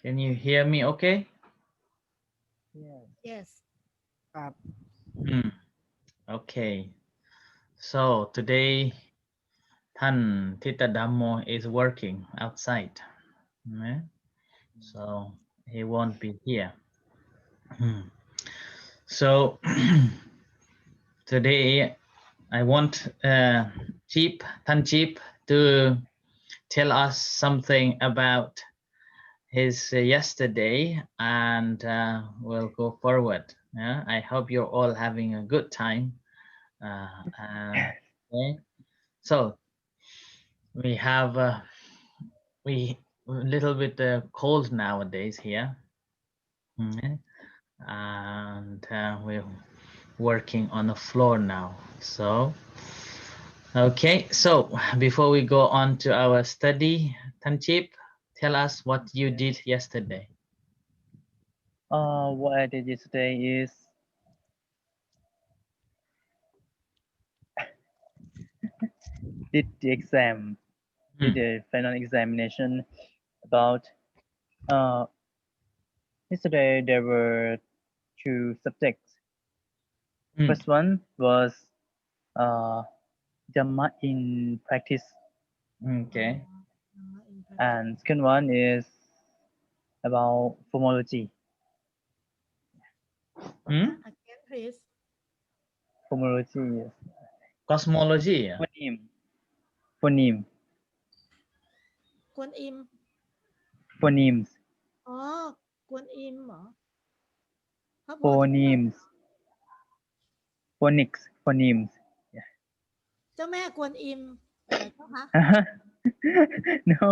Can you hear me okay? Yes. Hmm. Okay. So today Than Thita Dhammo is working outside. Yeah? So he won't be here. Hmm. So today I want Than Cheap to tell us something about his yesterday, and we'll go forward. Yeah? I hope you're all having a good time. Okay. So we have we a little bit cold nowadays here. Mhm. And we're working on the floor now. So okay, so before we go on to our study, Tanchip, tell us what you did yesterday. What I did yesterday is did the exam, did Hmm. the final examination about yesterday there were two subjects. Hmm. First one was uh, Dhamma in practice, Okay. In practice. and second one is about phonology. Hmm? Again, please. Phonology, yes. Cosmology. Phoneme, phoneme, Kwan Im. phonemes, อ๋อกวนอิมเหรอพระโพธิสัตว์ phonemes, phonics, phonemes. เจ้าแม่กวนอิมเหรอเจ้าคะ No.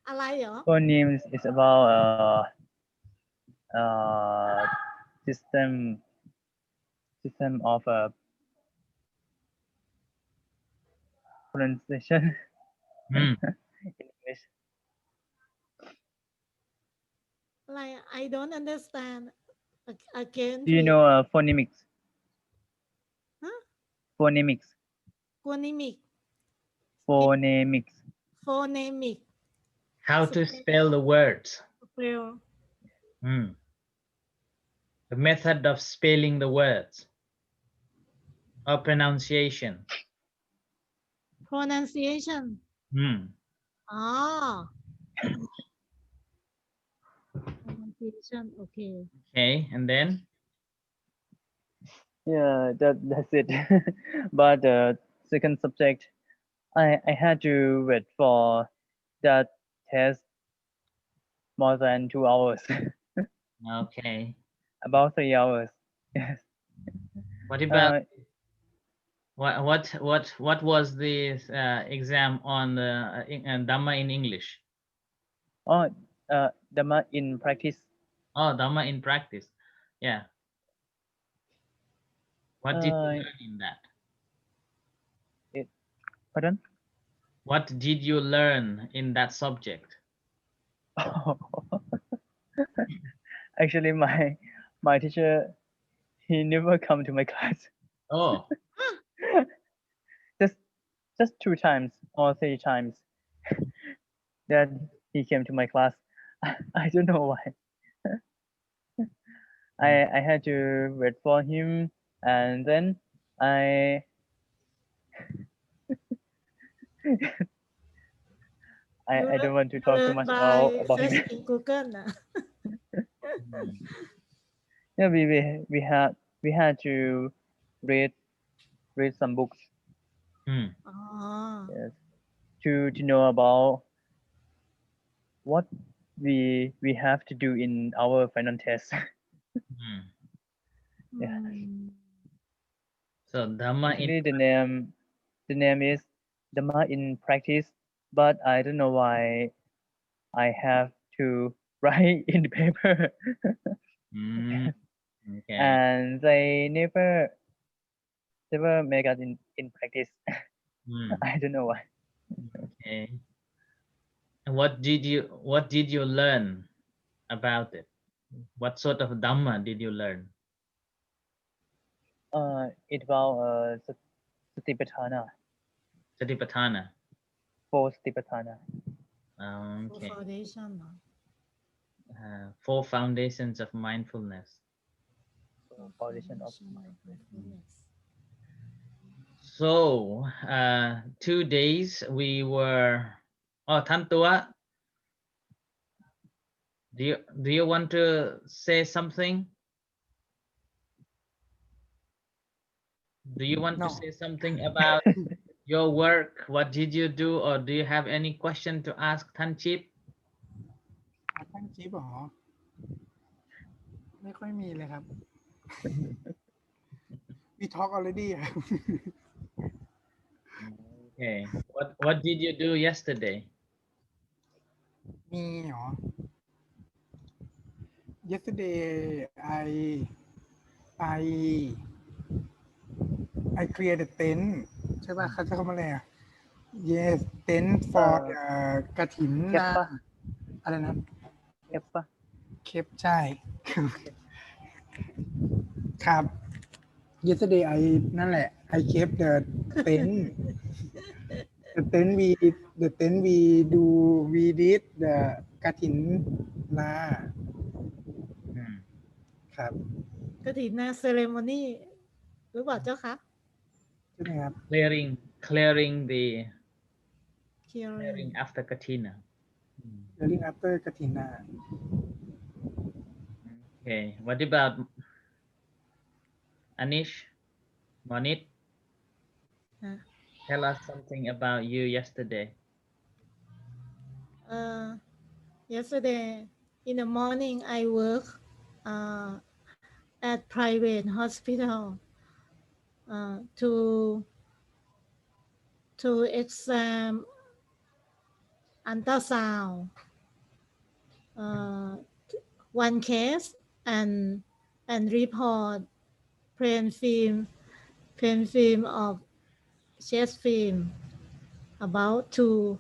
อะไรเหรอ Phonemes is about uh, system of pronunciation Hmm. in English. อะไร I don't understand again Do you please know phonemics? ฮะ Phonemics. กวนนิมิก Phonemics. phonemic How to spell the words. spell Hmm. The method of spelling the words or pronunciation. pronunciation Hmm. อ๋อ pronunciation โอเค Okay, and then Yeah, that's it. But the second subject, I had to wait for that test more than 2 hours, okay. about 3 hours. Yes. What about Uh, what was the exam on the Dhamma in English? oh, Dhamma in practice. Oh, Dhamma in practice. Yeah. What did you Uh, learn in that? Pardon? What did you learn in that subject? Actually, my teacher, he never come to my class. Oh, just just 2 times or 3 times that he came to my class. I don't know why. I had to wait for him, and then I you I don't want to talk too learn much by about him. searching Google นะ hmm. Yeah, we had to read read some books, Hmm. อ๋อ yes, to know about what we have to do in our final test. Hmm. อื Yeah. ม So Dhamma in Actually, the name is Dhamma in practice, but I don't know why I have to write in the paper. Hmm. Okay. And they never make it in practice. Hmm. I don't know why. Okay. And what did you learn about it? What sort of Dhamma did you learn? It about Satipatthana. Satipatthana. 4 Satipatthana. Okay. foundation เหรอ 4 foundations of mindfulness. Foundation of mindfulness So 2 days we were. Oh, Tantua, do you want to say something? Do you want to No. say something about your work? What did you do, or do you have any question to ask Tanchip? ตั้งจิ๊บหรอไม่ค่อยมีเลยครับ We talk already ครับ Okay. What did you do yesterday? มีหรอ Yesterday I create a tent ใช่ป่ะเขาจะเข้ามาเลยอ่ะ Yes tent for กระถิน Keppa อะไรนะ Keppa เคปใช่ ครับ Yesterdayนั่นแหละ I kept the tent the tent we did the กฐินนา Hmm. ครับ กฐินนา ceremony หรือเปล่าเจ้าคะ ใช่ไหมครับ Clearing Curing after Katina. During after กฐินนา Okay. What about Anish, Monit? Huh? Tell us something about you yesterday. Yesterday in the morning I work at private hospital to exam ultrasound one case and report plain film of chest film about two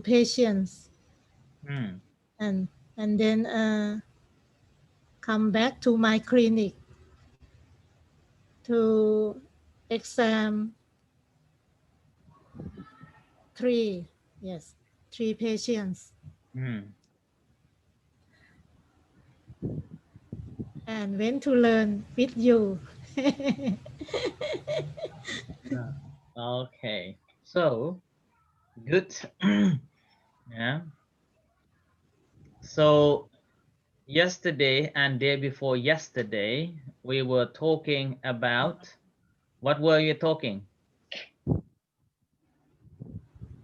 patients Hmm. and then come back to my clinic to exam three patients Hmm. and went to learn with you. Okay. So good. Yeah. So yesterday and day before yesterday, we were talking about, what were you talking?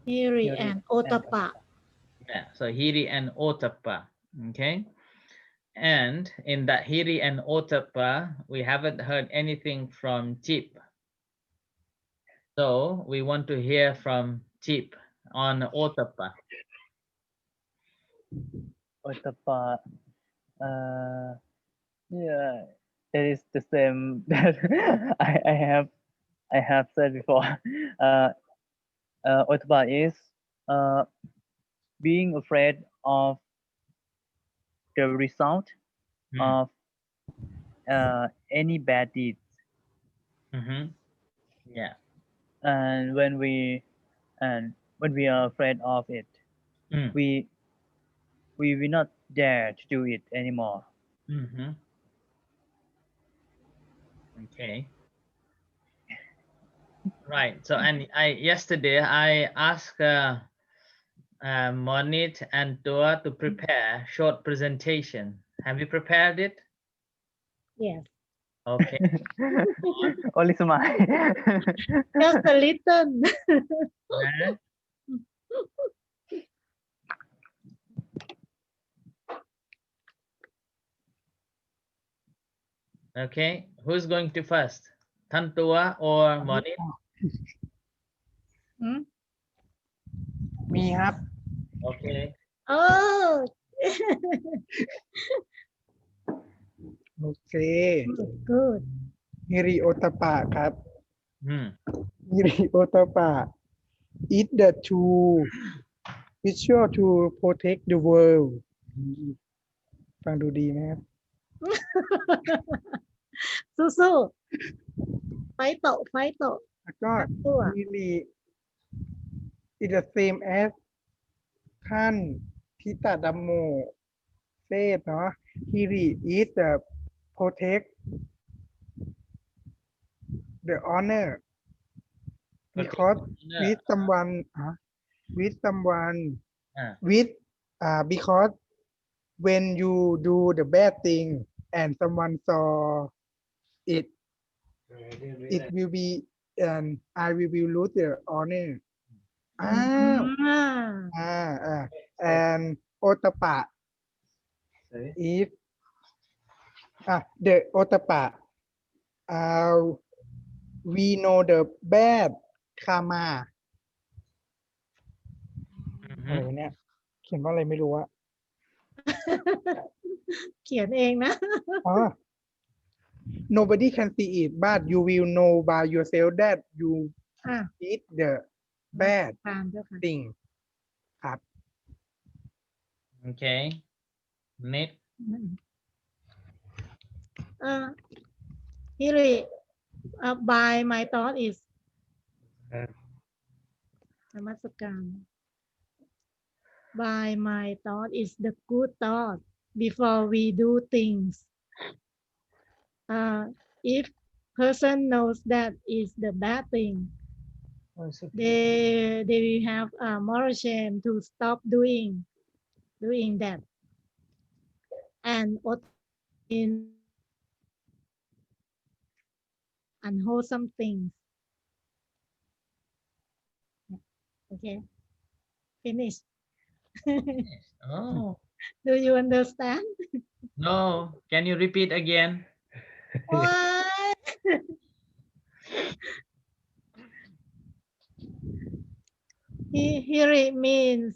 Hiri and Otapa. Yeah, so Hiri and Otapa. Okay. And in that Hiri and Otapa, we haven't heard anything from Chip. So we want to hear from Chip on Otapa. Ottappa, yeah, it is the same that I have said before. Ottappa is being afraid of the result of any bad deeds. Yeah. And when we are afraid of it, we will not dare to do it anymore. Okay. Right. So and yesterday I asked Monit and Dua to prepare short presentation. Have you prepared it? Yes. Okay. Only smile. Just a little. Okay. Who's going to first? Tantua or Monit? มีครับ Okay. Oh. โอเค Good. ฮิริโอตปะครับ Hmm. ฮิริโอตปะ eat the two visual to protect the world ฟังดูดีไหมครับ สู้ๆไฟโตะ แล้วก็ฮิริ is the same as ท่านทิตาดัมโม said เนาะ Hiri is the protect the honor because with someone with someone with because when you do the bad thing and someone saw it it will be and I will lose the honor อ้าว and Otapa if the Otapa we know the bad karma อะไรวะเนี่ยเขียนว่าอะไรไม่รู้อะ เขียนเองนะ อ๋อ nobody can see it but you will know by yourself that you อ่ะ did the bad ตามเจ้าค่ะ thing ครับ Okay. Next. Hiri by my thought is นมัสการ by my thought is the good thought before we do things if person knows that is the bad thing they will have moral shame to stop doing that and in unwholesome things. Okay, finish. Oh, Do you understand? no. Can you repeat again? What? Here it means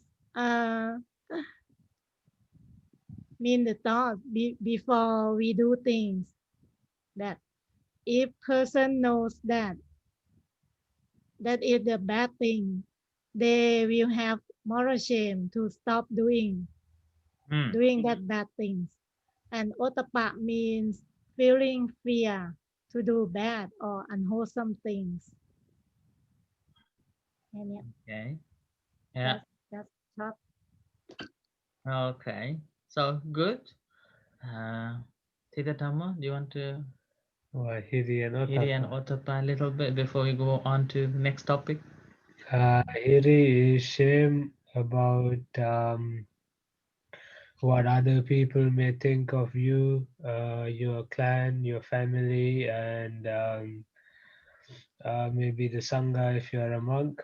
mean the thought before we do things, that if person knows that is the bad thing, they will have moral shame to stop doing that bad things. And otapa means feeling fear to do bad or unwholesome things. Okay. Yeah. That's short. Okay. So good. Tita Dhamma, do you want to Hiri and Hiri and Otapa. Otapa a little bit before we go on to the next topic? Hiri is shame about what other people may think of you, your clan, your family, and maybe the Sangha if you are a monk.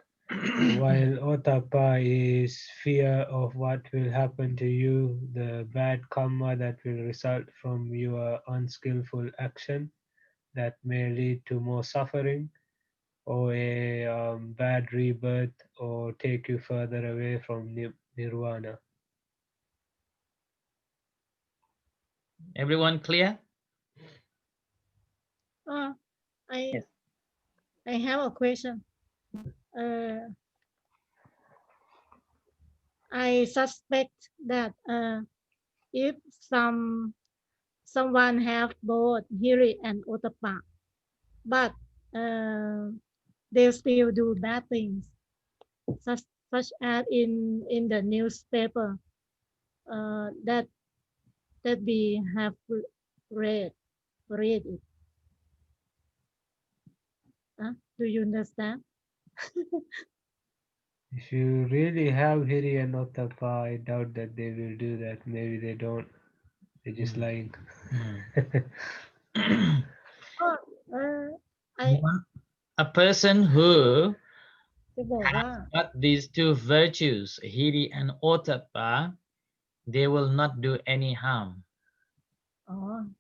While Otapa is fear of what will happen to you, the bad karma that will result from your unskillful action that may lead to more suffering or a bad rebirth or take you further away from nirvana. Everyone clear? Yes. I have a question. I suspect that if someone have both Hiri and Otapa, but they still do bad things, such as in the newspaper that we have read it. Do you understand? If you really have Hiri and Otapa, I doubt that they will do that. Maybe they don't. They're just lying. A person who จะบอกว่า got these two virtues, Hiri and Otapa, they will not do any harm. อ๋อ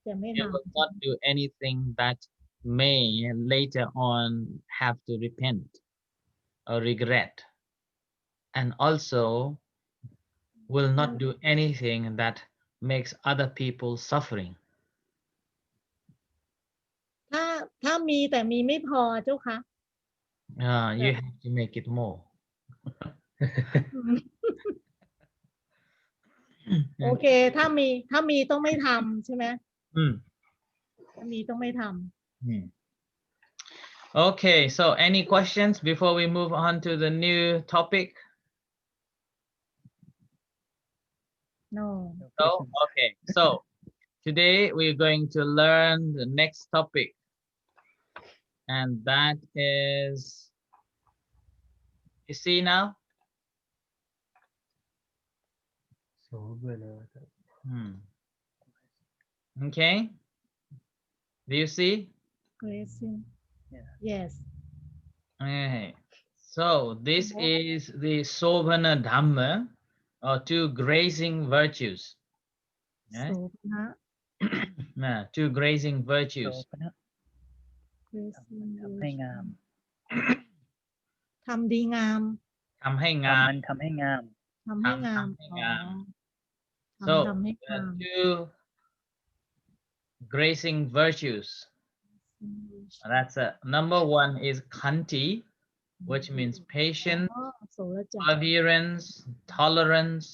จะไม่ They ทำ will not do anything that may later on have to repent or regret. And also will not do anything that makes other people suffering. ถ้ามีแต่มีไม่พอเจ้าค่ะ You have to make it more. โอเคถ้ามีต้องไม่ทำใช่ไหม Mm. ถ้ามีต้องไม่ทำ Okay, so any questions before we move on to the new topic? No. No No? questions. Okay, so today we're going to learn the next topic, and that is, you see now? Okay, do you see? Question. Yeah. Yes. Okay, so this is the Sobhana Dhamma, or two grazing virtues. Okay? So, na, Two grazing virtues. โสภณะ question ทำให้งาม ทำดีงาม ทำให้งาม มันทำให้งาม ทำให้งาม ทำให้งาม อ๋อ So ทำให้งาม two grazing virtues. That's number one is Khanti, which means patience, อ๋อโสระจักร perseverance, tolerance,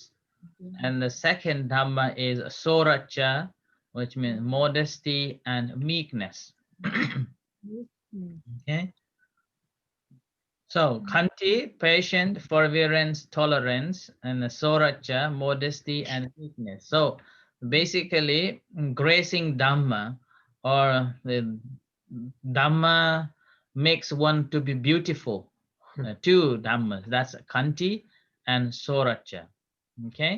and the second Dhamma is Soracha, which means modesty and meekness. Okay. So Khanti, patience, perseverance, tolerance, and the Soracha, modesty and meekness. So basically, gracing Dhamma, or the Dhamma makes one to be beautiful. Two Dhammas, that's Khanti and Soracha. Okay.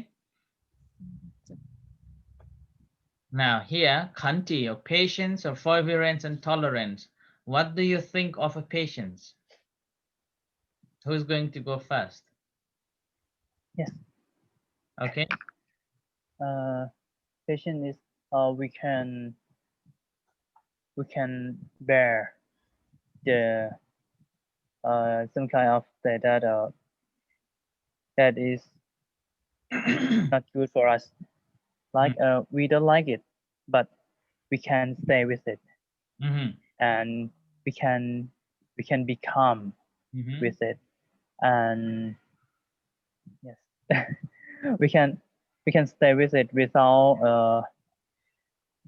Now here, Khanti, or patience, or forbearance and tolerance. What do you think of a patience? Who's going to go first? Yes. Okay. Patience is we can bear the some kind of that is not good for us. Like we don't like it, but we can stay with it, and we can be calm with it, and yes, we can stay with it without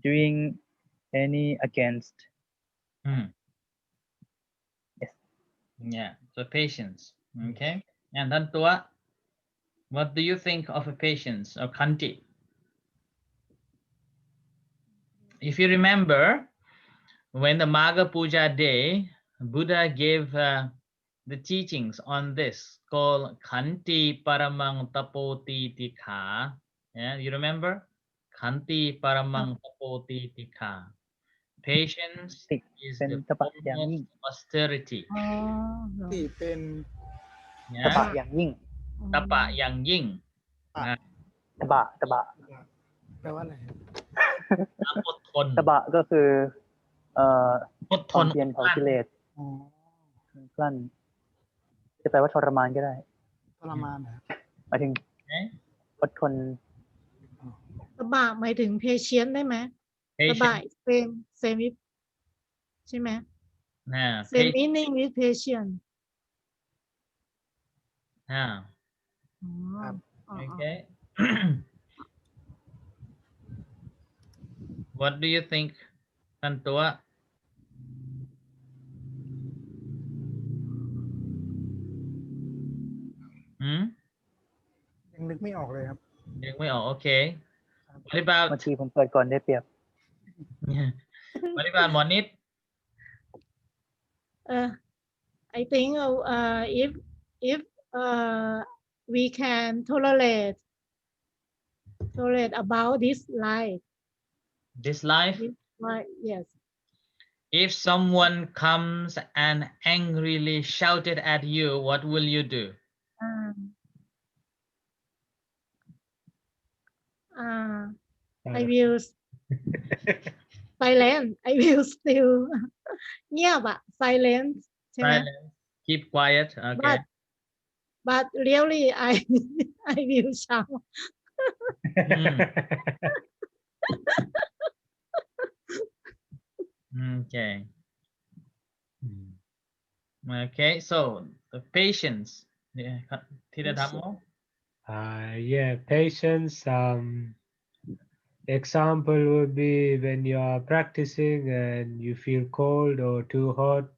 doing any against. Yes. Yeah. So patience. Okay. And then Tua, what do you think of a patience or Khanti? If you remember, when the Magha Puja day, Buddha gave the teachings on this called Khanti Paramang Tapoti Tikha. Yeah, you remember? Khanti Paramang Tapoti Tikha. Patience ติ is เป็น the ตบะอย่างยิ่ง foremost austerity. อ๋อเหรอ ที่เป็น ตบะ Yeah. อย่างยิ่ง Tapa yang ying. ตบะ แปลว่าอะไร อดทน ตบะก็คืออดท ควาน มเพียรของกิเลส อ๋อก ลั้นจะแปลว่าทรมานก็ได้ ทรมานนะ หมายถึง Okay. อดทน ตบะหมายถึง patient ได้ไหมตบะ Patience. same with ใช่ไหม Yeah. same meaning with patient Yeah. อ๋ออ๋อ Okay. What do you think, Tantua? ยังนึกไม่ออกเลยครับ ยังไม่ออก Okay. What about บางทีผมเปิดก่อนได้เปรียบ What about Monit? I think if we can tolerate about this life This life, yes if someone comes and angrily shouted at you, what will you do? I will silent I will still เงียบอะ silent ใช่ไหม Silence. Keep quiet. Okay. but really I will shout Okay. Okay. So the patience. Yeah. Tidak Dhammo? Yeah, patience. Example would be when you are practicing and you feel cold or too hot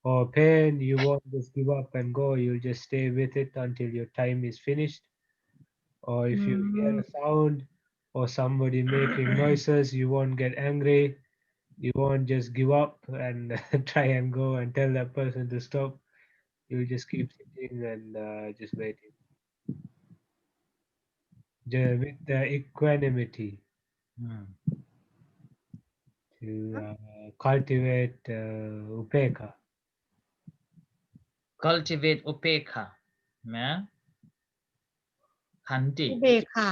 or pain, you won't just give up and go. You'll just stay with it until your time is finished. Or if you hear a sound or somebody making noises, you won't get angry. You won't just give up and try and go and tell that person to stop. You'll just keep sitting and just waiting. With the equanimity to cultivate upeka. Cultivate upekha. Yeah? Khanti. อุเบกขา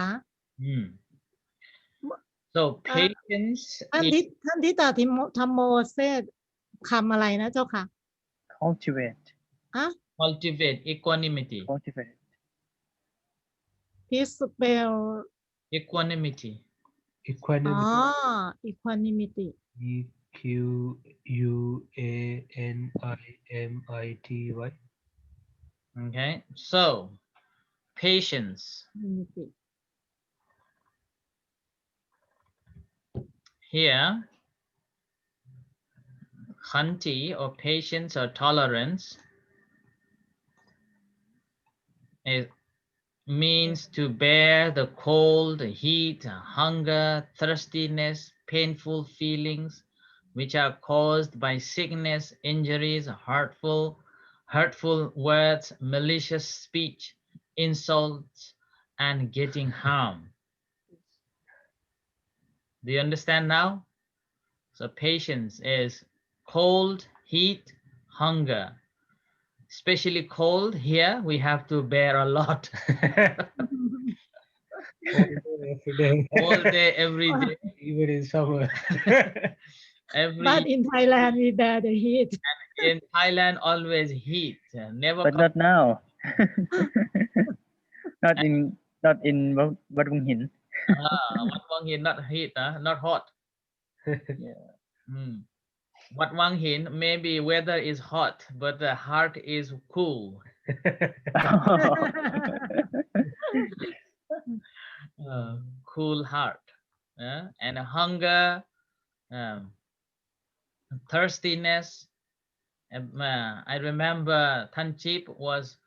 So patience ท่าน is ที่ท่านที่ต่อทิโมธรรมโมเซตคำอะไรนะเจ้าค่ะ cultivate ฮะ cultivate equanimity. cultivate please spell Equanimity. อ๋อ Equanimity. equanimity EQUANIMITY. Okay. So patience. Here, Khanti or patience or tolerance means to bear the cold, heat, hunger, thirstiness, painful feelings which are caused by sickness, injuries, hurtful words, malicious speech, insults, and getting harm. Do you understand now? So patience is cold, heat, hunger. Especially cold here, we have to bear a lot. All day, every day. Even in summer. but in Thailand we bear the heat In Thailand, always heat. Never. but not now. not in Wat Bung Hin. Wat Wang Hin, not heat, not hot. Yeah. Wat Wang Hin, maybe weather is hot, but the heart is cool. Cool heart. And hunger, thirstiness. I remember Tanchip was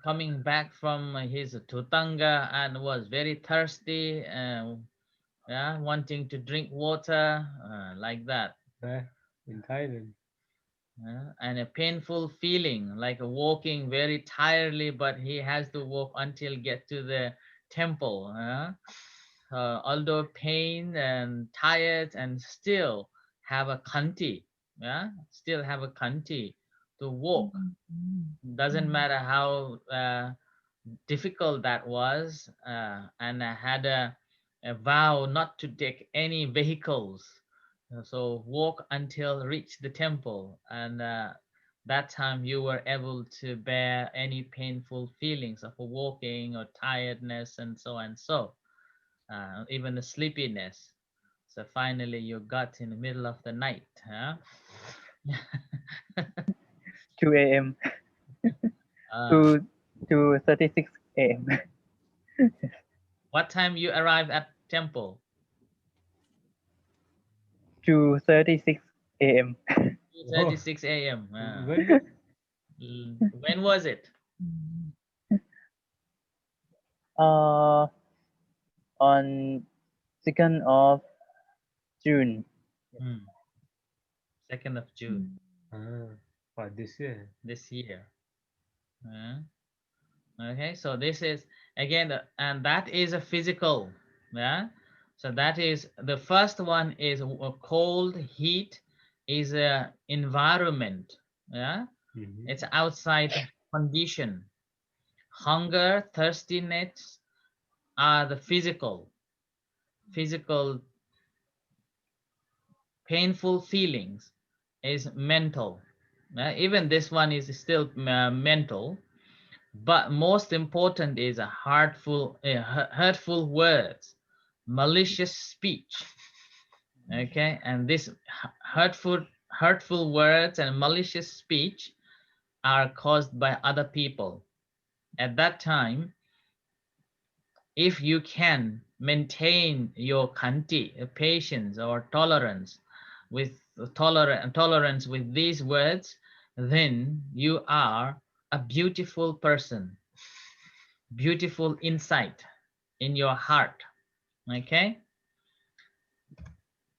coming back from his Tutanga and was very thirsty, wanting to drink water, like that. In Thailand. And a painful feeling, like walking very tiredly, but he has to walk until get to the temple. Although pain and tired, and still have a Khanti. Still have a Khanti to walk. Doesn't matter how difficult that was, and I had a vow not to take any vehicles. So walk until reach the temple, and that time you were able to bear any painful feelings of walking or tiredness and so and so, even the sleepiness. So finally you got in the middle of the night, 2 a.m. to 36 a.m. What time you arrived at temple? 2:36 a.m. 2:36 a.m. When was it? On 2nd of June. 2nd of June. This year. This year. Okay, so this is again, and that is a physical. So that is the first one is cold, heat is a environment. It's outside condition. Hunger, thirstiness are the physical painful feelings is mental. Even this one is still mental, but most important is a hurtful words, malicious speech. Okay, and this hurtful words and malicious speech are caused by other people. At that time, if you can maintain your Khanti, patience or tolerance with tolerance with these words, then you are a beautiful person, beautiful insight in your heart. Okay,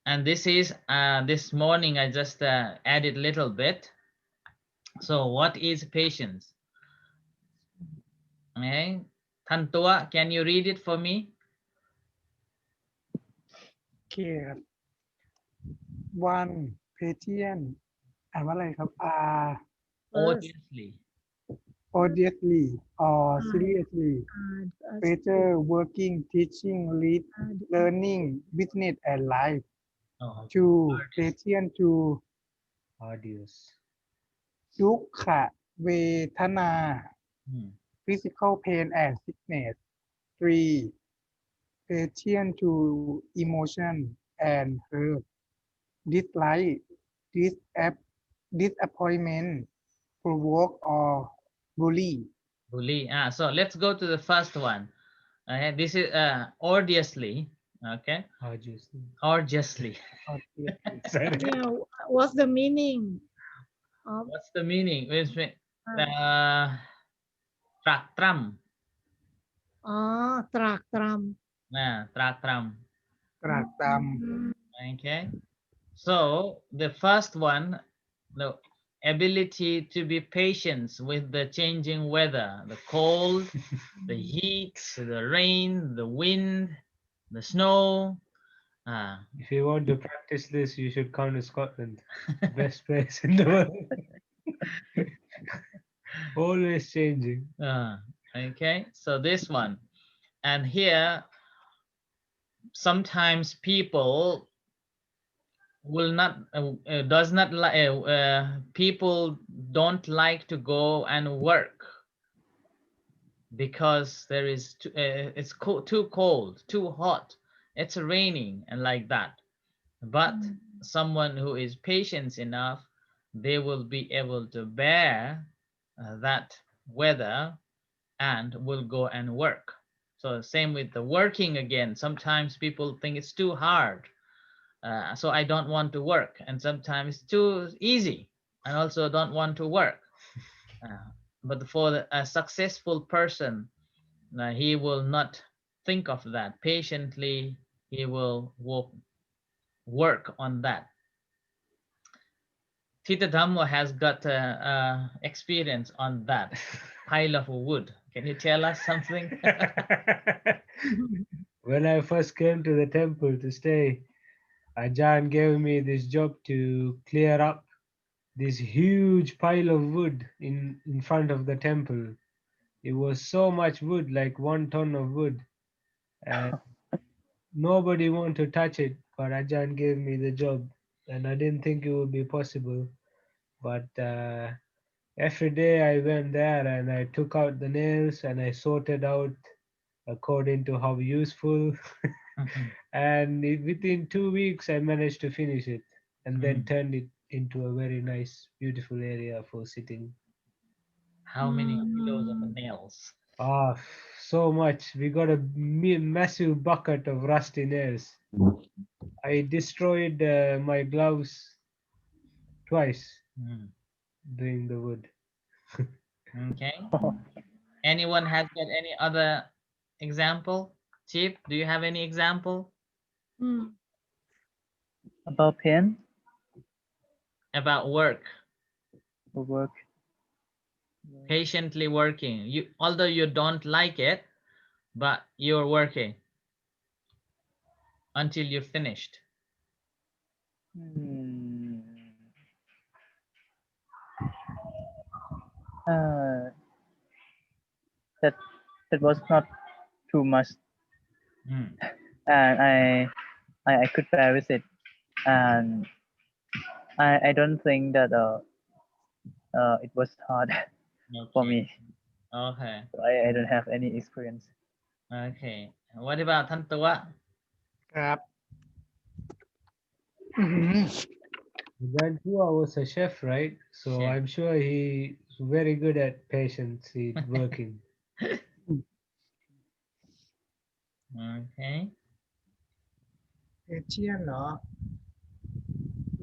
and this is this morning I just added a little bit. So what is patience? Okay, Tantua, can you read it for me? โอเคครับ one patient อ่านว่าอะไรครับ First, Obviously. obviously or uh, seriously better working teaching learning business and life Oh, two artist. patient to Adios. ทุกขเวทนา Hmm. physical pain and sickness three patient to emotion and hurt dislike disappointment provoke or bully Bully. So let's go to the first one. This is odiously. Okay, Adios. or justly. obviously Sorry. yeah, what's the meaning of What's the meaning? Traktram. trak tram? Traktram. ตรากตรำ Okay. So the first one, the ability to be patient with the changing weather, the cold, the heat, the rain, the wind, the snow. If you want to practice this, you should come to Scotland. Best place in the world. Always changing. Okay, so this one, and here sometimes people will not does not like people don't like to go and work because there is it's too cold, too hot, it's raining and like that. But someone who is patient enough, they will be able to bear that weather and will go and work. So same with the working again. Sometimes people think it's too hard, so I don't want to work, and sometimes it's too easy and also don't want to work. But for a successful person, he will not think of that. Patiently he will work on that. Tita Dhamma has got experience on that pile of wood. Can you tell us something? When I first came to the temple to stay, Ajahn gave me this job to clear up this huge pile of wood in front of the temple. It was so much wood, like 1 ton of wood, and nobody wanted to touch it. But Ajahn gave me the job, and I didn't think it would be possible. But every day I went there and I took out the nails and I sorted out according to how useful. And within 2 weeks I managed to finish it and then turned it into a very nice, beautiful area for sitting. How many kilos of nails? So much. We got a massive bucket of rusty nails. I destroyed my gloves twice doing the wood. Okay. Anyone has got any other example? Chief, do you have any example About pain about work? or work. Patiently working. You, although you don't like it, but you're working until you're finished. That was not too much, and I could bear with it, and I don't think that it was hard for me. Okay. So I don't have any experience. Okay. What about Tantua? ครับอื้อหือ Ajahn Chua was a chef, right? So Chef. I'm sure he's very good at patience in working. Okay. เอเชียนเหรอ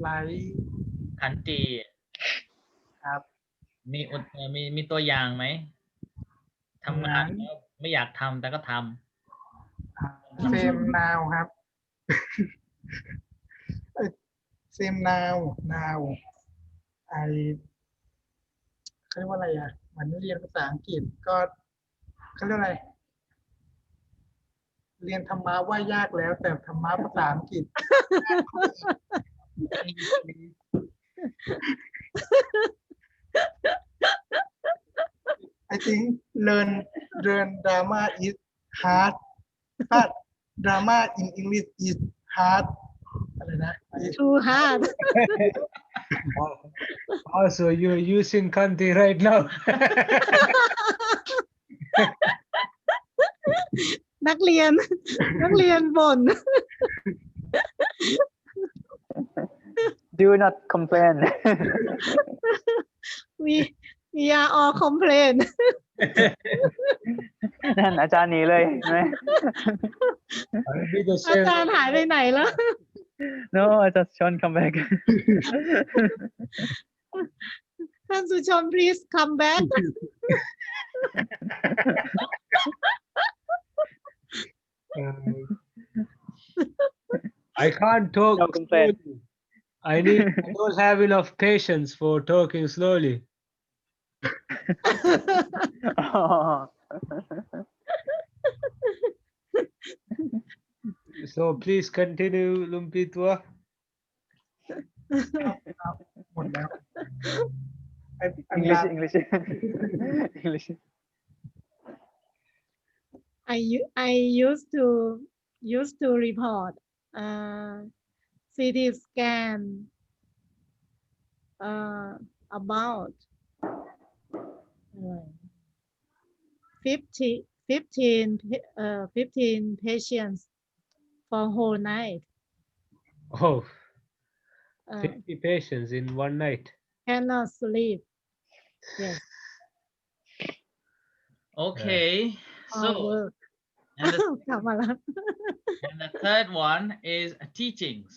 ไลท์ Khanti ครับ มีตัวอย่างไหมทำงาน งาน แล้วไม่อยากทำแต่ก็ท เซมนาวครับ เซมนาวไอเขาเรียกว่าอะไรอ่ะเหมือนเรียนภาษาอังกฤษก็เขาเรียกอะไร เรียนธรรมะว่ายากแล้ว แต่ธรรมะภาษาอังกฤษ I think learn drama is hard but drama in English is hard อะไรนะ too hard Also, you're using Khanti right now. นักเรียนบ่น Do not complain. we are all complain นั่นอาจารย์หนีเลยเห็นไหม I'll be the อา same. จารย์หายไปไหนแล้ว No, I just Sean come back. ท่านสุชน please come back I can't talk No complaint. slowly. I don't have enough patience for talking slowly. So please continue, Lumpitwa. หมดแล้ว English. English. I used to report CT scan about 15 patients for whole night. Oh, Uh, 50 patients in one night. cannot sleep. Yes. Okay. All So work. and the, กลับมาแล้ว and the third one is teachings.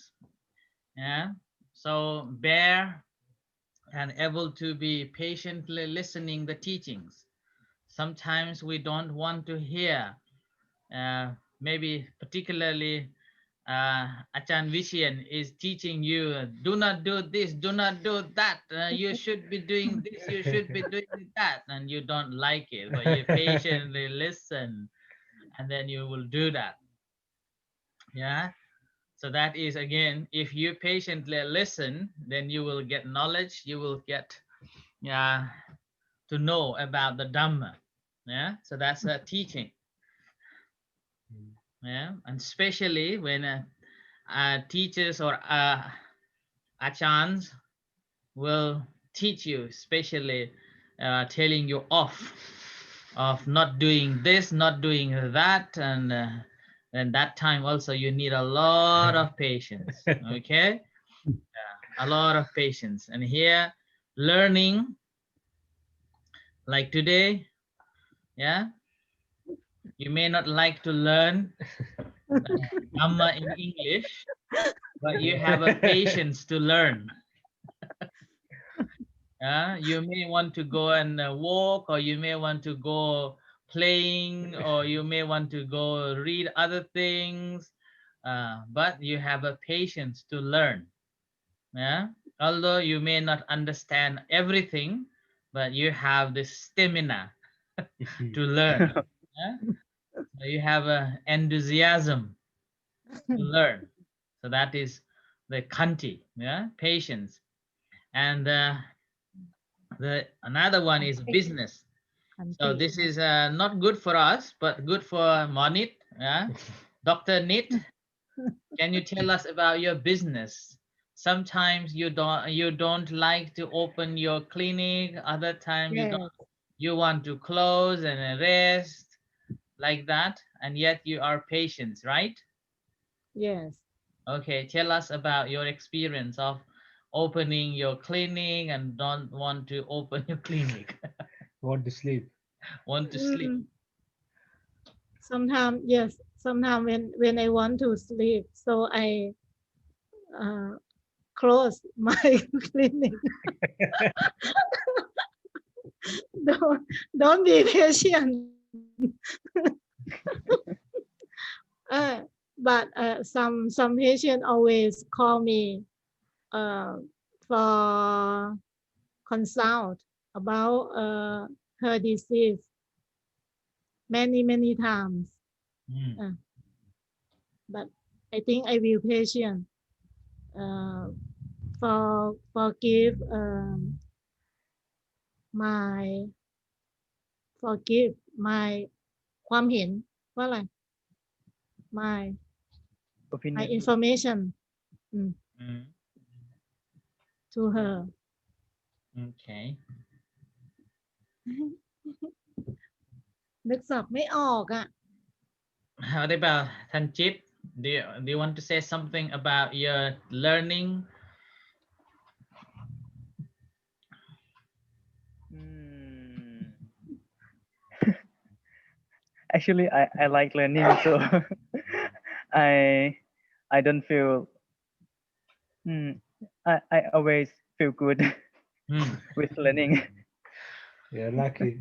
Yeah. So bear and able to be patiently listening the teachings. Sometimes we don't want to hear. Maybe particularly Achan Vishian is teaching you, do not do this, do not do that. You should be doing this, you should be doing that, and you don't like it, but you patiently listen, and then you will do that. Yeah. So that is again, if you patiently listen, then you will get knowledge. You will get, to know about the Dhamma. Yeah. So that's a teaching. Yeah. And especially when teachers or achans will teach you, especially telling you off of not doing this, not doing that, and that time also you need a lot of patience. Okay, a lot of patience. And here, learning like today, yeah, you may not like to learn Dhamma in English, but you have a patience to learn. You may want to go and walk, or you may want to go playing, or you may want to go read other things, but you have a patience to learn. Although you may not understand everything, but you have the stamina to learn. So you have an enthusiasm to learn. So that is the Khanti, patience. And another one is business. So this is not good for us, but good for Monit. Dr. Nit, can you tell us about your business? Sometimes you don't like to open your clinic. Other time you want to close and rest like that, and yet you are patient, right? Yes. Okay, tell us about your experience of opening your clinic and don't want to open your clinic. Want to sleep. Want to sleep. Sometimes, yes. sometimes when I want to sleep, so I close my clinic. Don't be patient. uh, but some patient always call me for consult about her disease many times. But I think I will patient forgive my forgive my ความเห็นว่าอะไร my Opinion. information to her. Okay. นึกศัพท์ไม่ออกอ่ะ What about Thanchit? Do you want to say something about your learning? Actually, I like learning, so I don't feel. I always feel good with learning. You're lucky.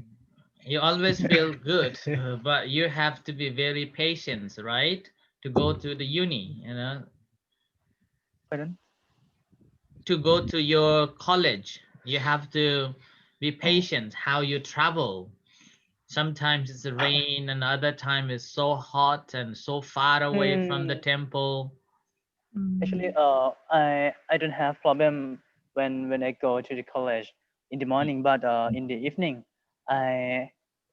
You always feel good, but you have to be very patient, right? To go to the uni, you know. Pardon? To go to your college, you have to be patient how you travel. Sometimes it's rain and other time it's so hot and so far away from the temple. Actually, I don't have problem when I go to the college in the morning, but in the evening, I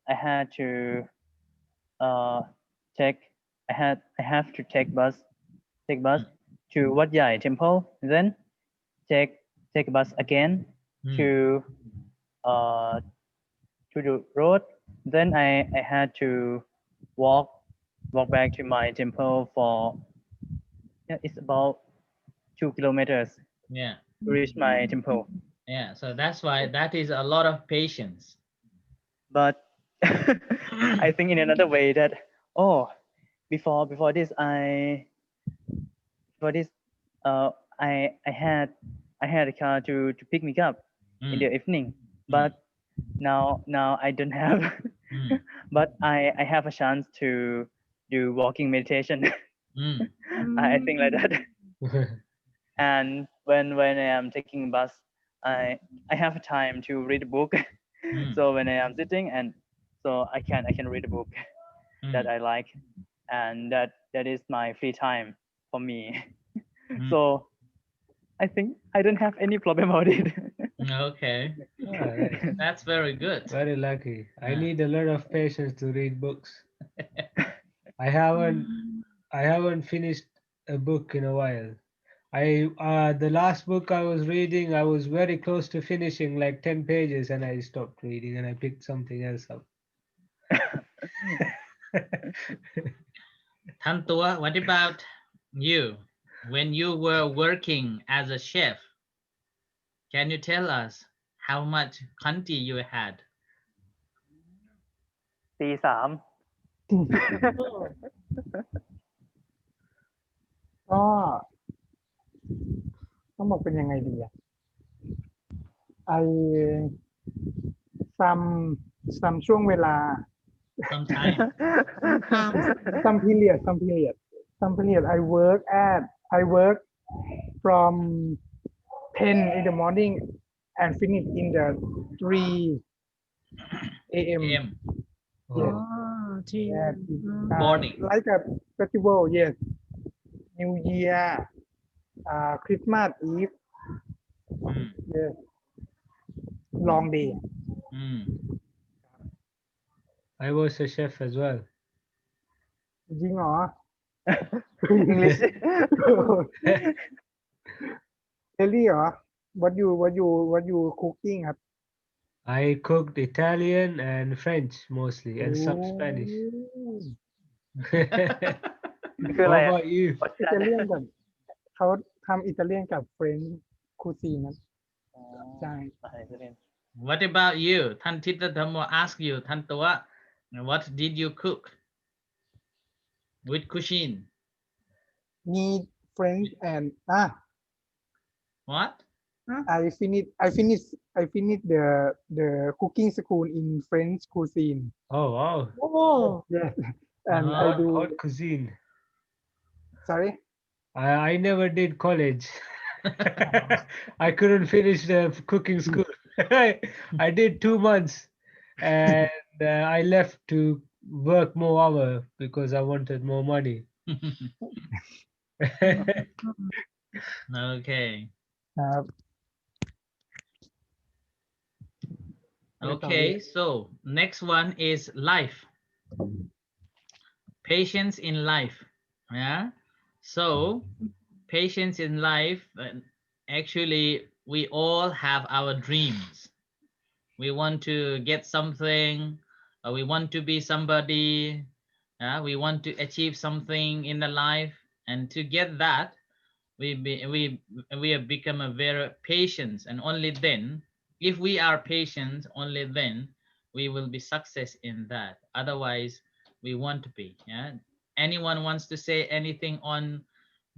had to take I have to take bus to Wat Yai temple, then take bus again to the road. Then I had to walk back to my temple for it's about 2 kilometers Yeah. to reach my temple. Yeah, so that's why that is a lot of patience. But I think in another way that before this I had a car to pick me up in the evening, but now I don't have. But I have a chance to do walking meditation. I think like that. And when I am taking a bus, I have time to read a book. So when I am sitting, and so I can read a book that I like, and that is my free time for me. So I think I don't have any problem about it. Okay. Alright. That's very good. Very lucky. I Yeah. need a lot of patience to read books. I haven't finished a book in a while. The last book I was reading, I was very close to finishing, like 10 pages, and I stopped reading and I picked something else up. Tantua, what about you? When you were working as a chef, can you tell us how much Khanti you had? ตีสาม ก็ต้องบอกเป็นยังไงดีอะไอซัมช่วงเวลา Sometime. some period I work from 10 in the morning and finish in the 3 a.m. AM. Yes. Yes. Morning. Like a festival, yes. New Year, Christmas Eve, yes. Long day. I was a chef as well. จริงเหรอ English. Really เหรอ what you cooking ครับ I cooked Italian and French mostly, and some Spanish. คืออะไร What อะ about you? อิตาเลียนกับเขาทำอิตาเลียนกับเฟรนช์คูซีนนะใช่ What about you? Thantita Dhamma asked you, Tantua, what did you cook? With cuisine. Need French and What? I finished the cooking school in French cuisine. Oh wow. Oh, Yes, and I do. Hot cuisine. Sorry. I never did college. I couldn't finish the cooking school. I did 2 months, and I left to work more hour because I wanted more money. Okay. Uh, Okay, so next one is life. Patience in life. Yeah. So patience in life, actually we all have our dreams. We want to get something, we want to be somebody, we want to achieve something in the life, and to get that we have become a very patient, and only then, if we are patient, only then we will be success in that. Otherwise we want to be. Yeah. Anyone wants to say anything on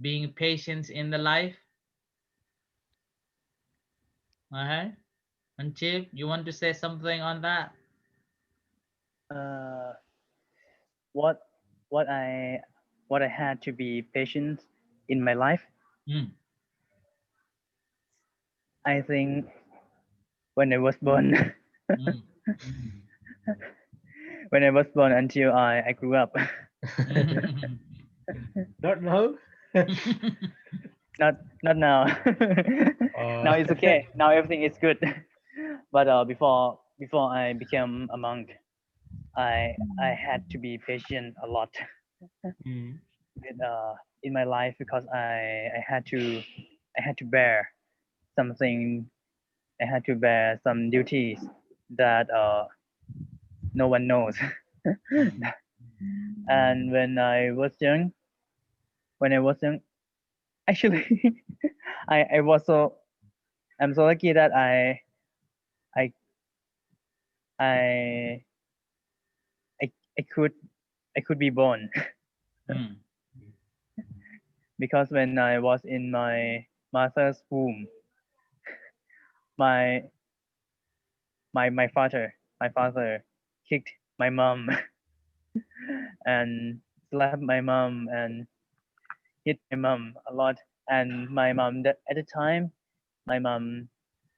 being patient in the life? Uh-huh. And Chip, you want to say something on that? Uh, what what I what I had to be patient in my life. Mm. I think when I was born, Mm. when I was born until I grew up. Not now. Not now. Now it's okay. Now everything is good. But before I became a monk, I had to be patient a lot Mm. with, in my life because I had to bear something. I had to bear some duties that no one knows. And when I was young, actually, I was so I'm so lucky that I I I, I could I could be born Mm. because when I was in my mother's womb, my my father kicked my mom and slapped my mom and hit my mom a lot. And my mom that at the time my mom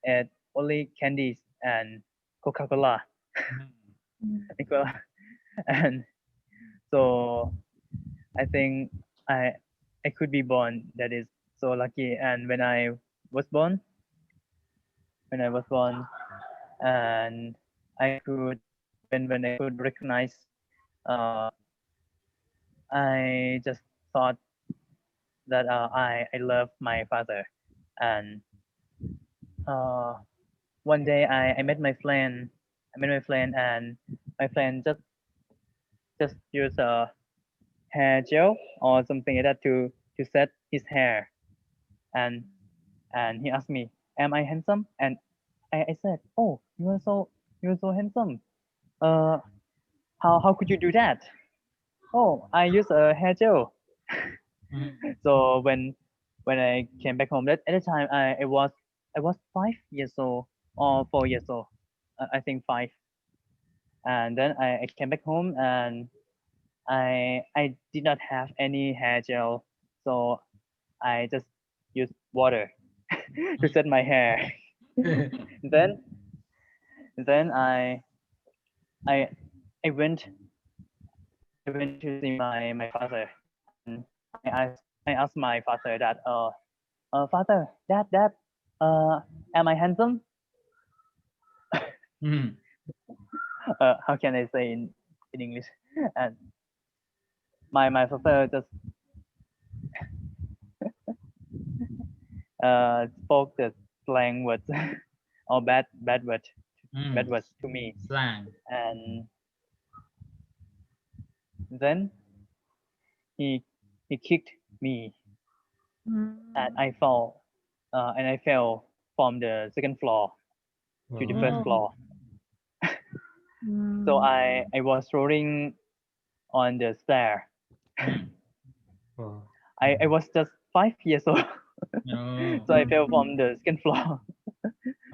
ate only candies and Coca-Cola. And so I think I I could be born. That is so lucky. And was born, when I was born, and I could when I could recognize, uh, I just thought that I love my father. And uh, one day I met my friend. I met my friend, and my friend just use a hair gel or something like that to set his hair. And he asked me, "Am I handsome?" And I said, "Oh, you're so handsome. Uh, how could you do that?" "Oh, I use a hair gel." Mm. So when I came back home, that at the time I was 5 years old or 4 years old, I think five. And then I came back home, and I did not have any hair gel, so I just used water to set my hair. then then I I went I went to see my father, and I asked my father that father, dad, am I handsome? Mm. How can I say in English? And my father just spoke the slang words or bad Mm. words to me. Slang. And then he he kicked me, and I fell from the second floor to the first Mm. floor. So I was rolling on the stair, Oh. I was just 5 years old. Oh. So I fell from the second floor.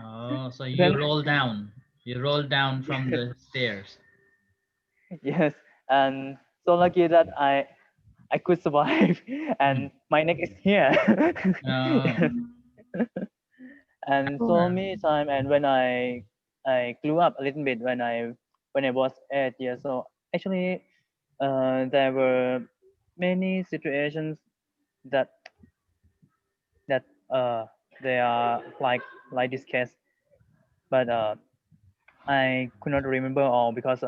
Oh, so you Then rolled down. You rolled down from the stairs. yes, and so lucky that I could survive, and my neck is here. Oh. And so many time, and when I grew up a little bit when I was 8 years old, actually there were many situations that that they are like this case, but I could not remember all because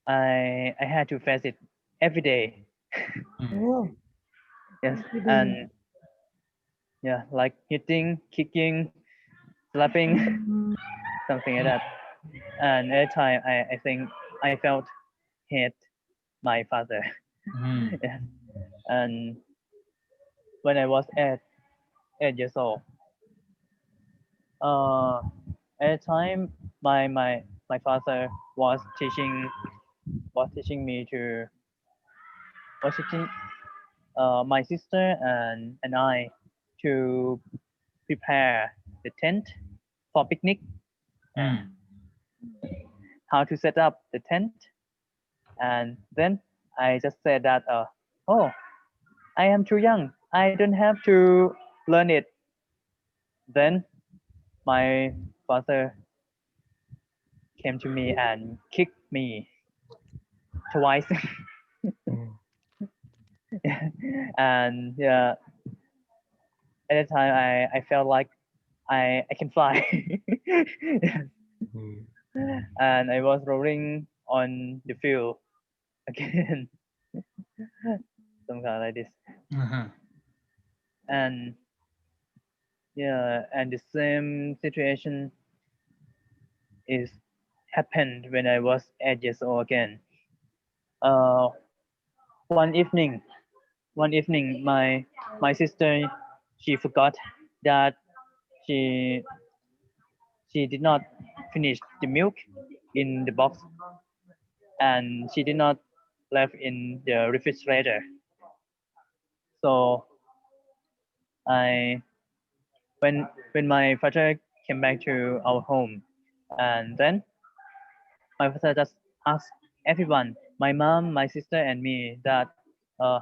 I had to face it every day. Oh, Yes, every day. and yeah, like hitting, kicking, slapping, something like that. And every time I think I felt hate my father. Yes. And when I was 8 years old, at the time my father was teaching me to was teaching my sister and I to prepare the tent for picnic, and how to set up the tent. And then I just said that oh, I am too young, I don't have to learn it. Then my father came to me and kicked me twice. And yeah, at the time I felt like I can fly. And I was rolling on the field again. Something like this. And yeah, and the same situation is happened when I was 8 years old again. Uh, one evening, my sister, she forgot that she did not finish the milk in the box, and she did not left in the refrigerator. So I when my father came back to our home, and then my father just asked everyone, my mom, my sister, and me, that uh,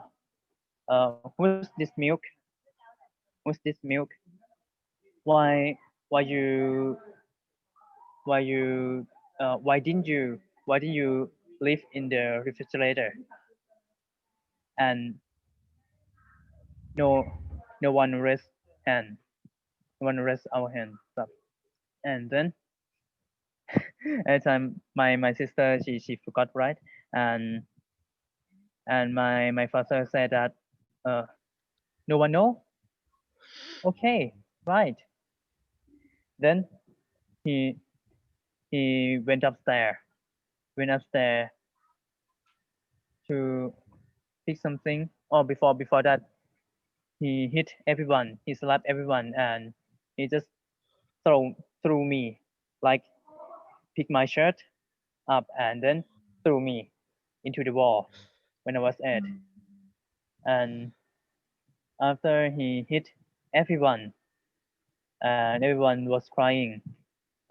who's this milk? Who's this milk? Why why you why you why didn't you leave in the refrigerator? And no no one raised hand. No one raised our hands up. And then at the time my sister, she forgot, right? And my father said that no one know. Okay, right. Then he went upstairs to pick something. Or before that, he hit everyone, he slapped everyone, and he just threw me, like pick my shirt up and then threw me into the wall when I was 8. And after he hit everyone and everyone was crying,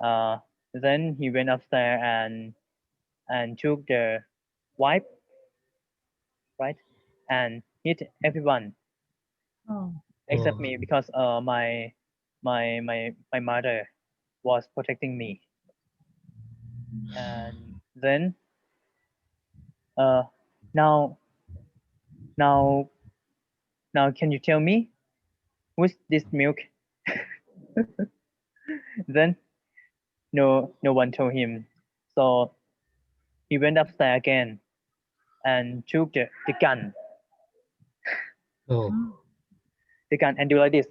uh, then he went upstairs and took the wipe, right, and hit everyone Oh, except me, because my mother was protecting me. And then uh, now now now can you tell me who's this milk? Then no one told him. So he went upstairs again and took the gun. Oh. The gun, and do like this.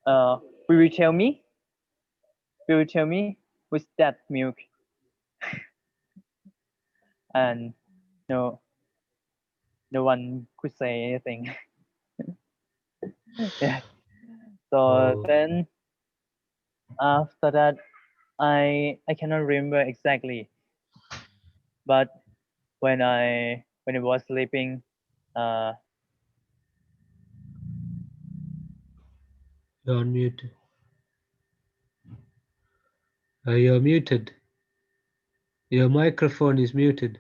Will you tell me? Will you tell me who's that milk? And no one could say anything. Yeah. So Oh. then after that, I cannot remember exactly, but when I when I was sleeping, You're on mute. You're muted. Your microphone is muted.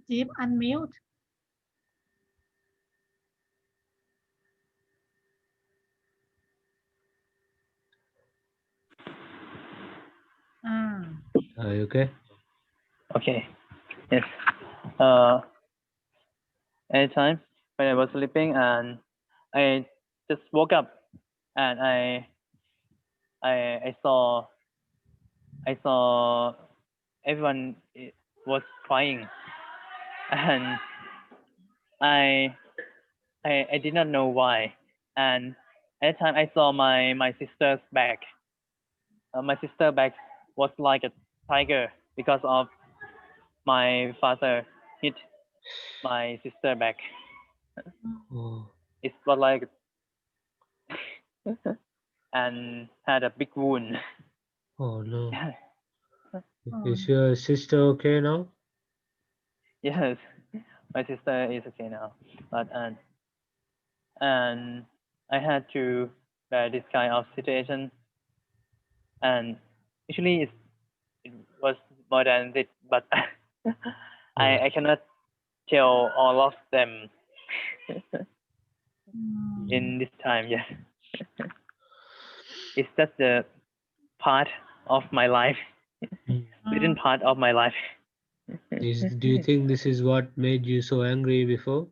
Jeep unmute. Are you okay? okay, yes. Anytime when I was sleeping and I just woke up and I saw everyone was crying and I I did not know why. And at the time I saw my sister's back. My sister's back was like a tiger because of my father hit my sister back. Oh, It was like and had a big wound. oh no. Is your sister okay now? Yes, my sister is okay now, but and I had to bear this kind of situation, and actually it was more than it, but I cannot tell all of them in this time. Yes, it's just the part of my life, little part of my life. Do you think this is what made you so angry before?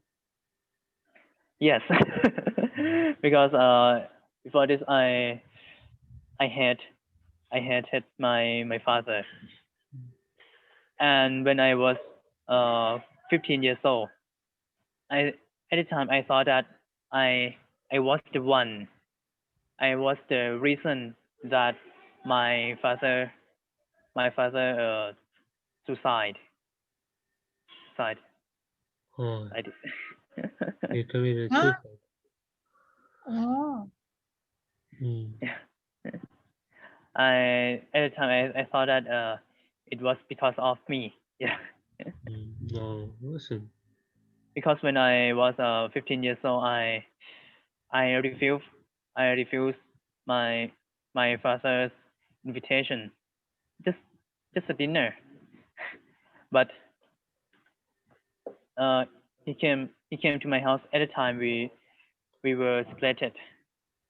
Yes, because before this I had hated my father, and when I was 15 years old, I at the time I thought that I was the one, I was the reason that my father suicide. Oh, I did. you committed suicide. Oh. I at the time I thought that it was because of me. Yeah. No, listen. Because when I was 15 years old, I refused my father's invitation, just a dinner. But he came to my house at the time we were separated.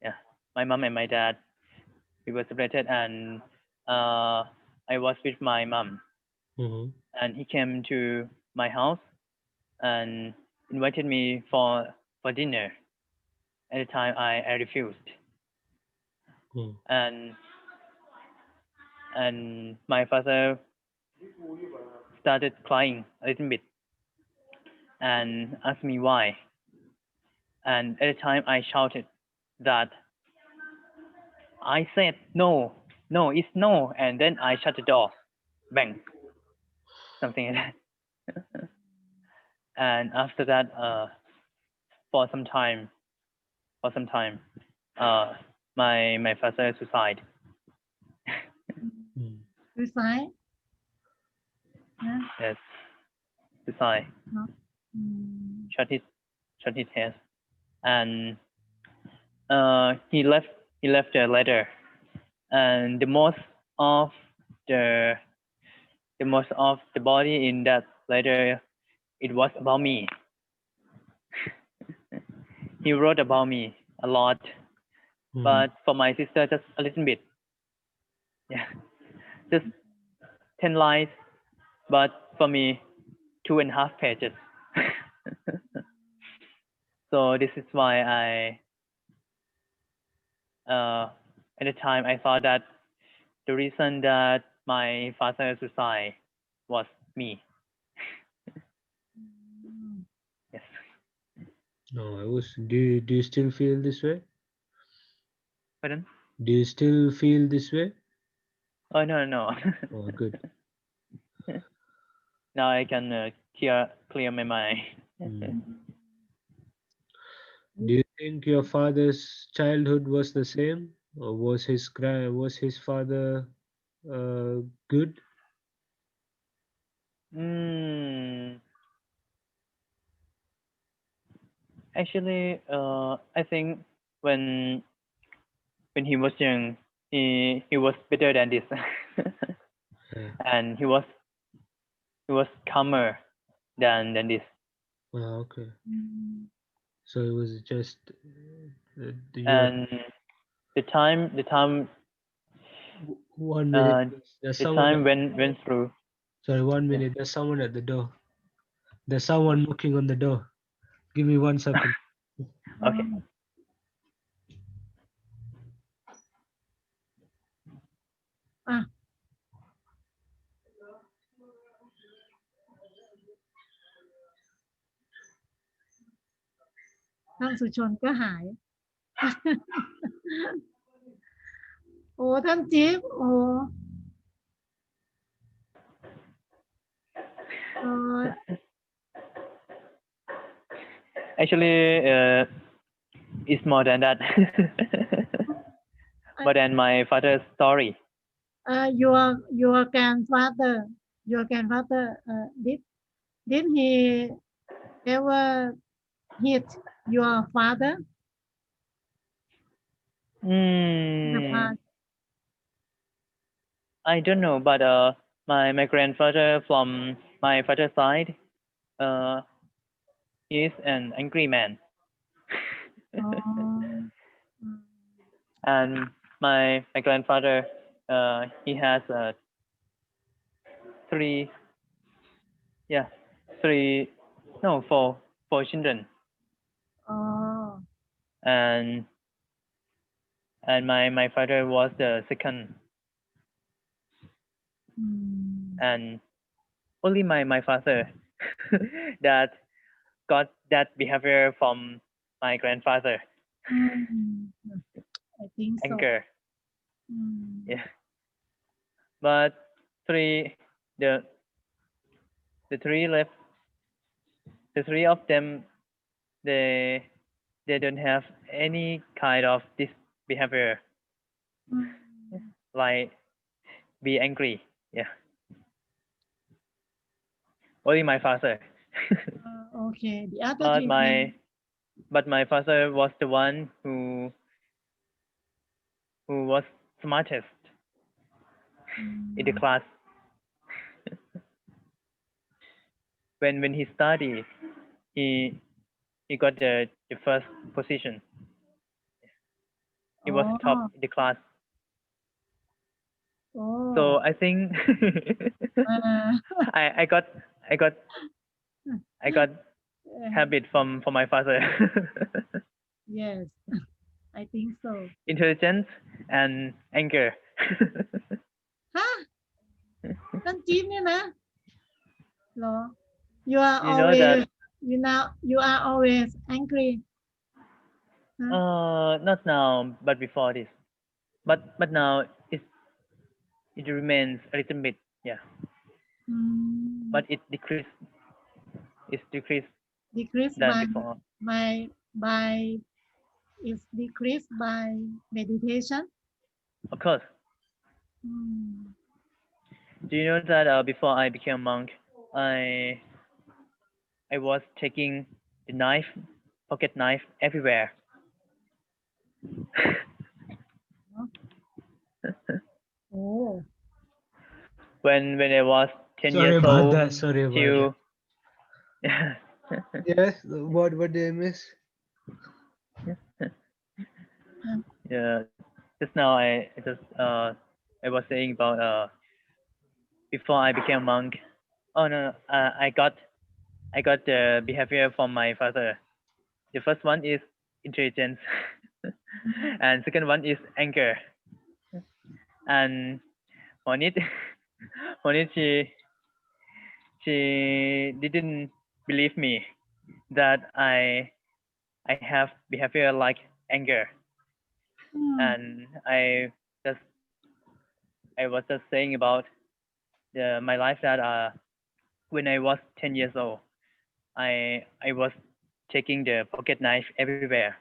Yeah, my mom and my dad, we were separated, and I was with my mom, and he came to my house and invited me for dinner. At the time, I refused, and my father started crying a little bit and asked me why. And at the time, I shouted that I said no, no, it's no, and then I shut the door, bang, something like that. And after that, for some time, my father suicide. Suicide? Yes, suicide. Shut his head, and he left a letter, and the most of the body in that letter, it was about me. He wrote about me a lot, but for my sister just a little bit. Yeah, just 10 lines, but for me 2.5 pages. So this is why at the time I thought that the reason that my father suicide was me. Yes. No, I was. Do you still feel this way? Pardon? Do you still feel this way? Oh no. Oh, good. Now I can clear my mind. Do you think your father's childhood was the same, or was his father good? Actually, I think when he was young, he was better than this, and he was calmer than this. Oh, okay. So it was just And the time 1 minute. There's the someone. time went through. Sorry, 1 minute. There's someone at the door. There's someone knocking on the door. Give me 1 second. Okay. อ่ะท่านสุชนก็หาย โอ้ท่านจิ๊บโอ้Actually, it's more than that. More than my father's story. Your grandfather did he ever hit your father in the past? I don't know, but my grandfather from my father's side, he is an angry man. And my grandfather, he has four children. Oh. And my father was the second. And only my father that got that behavior from my grandfather. I think so. Anger. Yeah. But the three left, the three of them, they don't have any kind of this behavior, like be angry. Yeah. Only my father. Okay. The other but my father was the one who was smartest in the class. When he studied, he got the first position. He was top in the class. So I think I got habit from my father. Yes, I think so. Intelligence and anger. ฮะท่านจี๊ดเนี่ยนะเหรอ You are You know that you are always angry. Not now, but before this. But now it remains a little bit, yeah. But it decreased. It's decreased. Decreased than before. by it's decreased by meditation. Of course. Do you know that before I became a monk, I was taking the knife, pocket knife, everywhere. Oh. When I was 10 Sorry years about old. that. Sorry about that. Yes. What did I miss? Yeah. Just now I was saying about before I became a monk. Oh no, I got the behavior from my father. The first one is intelligence, and second one is anger. And Honit she didn't believe me that I have behavior like anger. And I was just saying about my life that when I was 10 years old, I was taking the pocket knife everywhere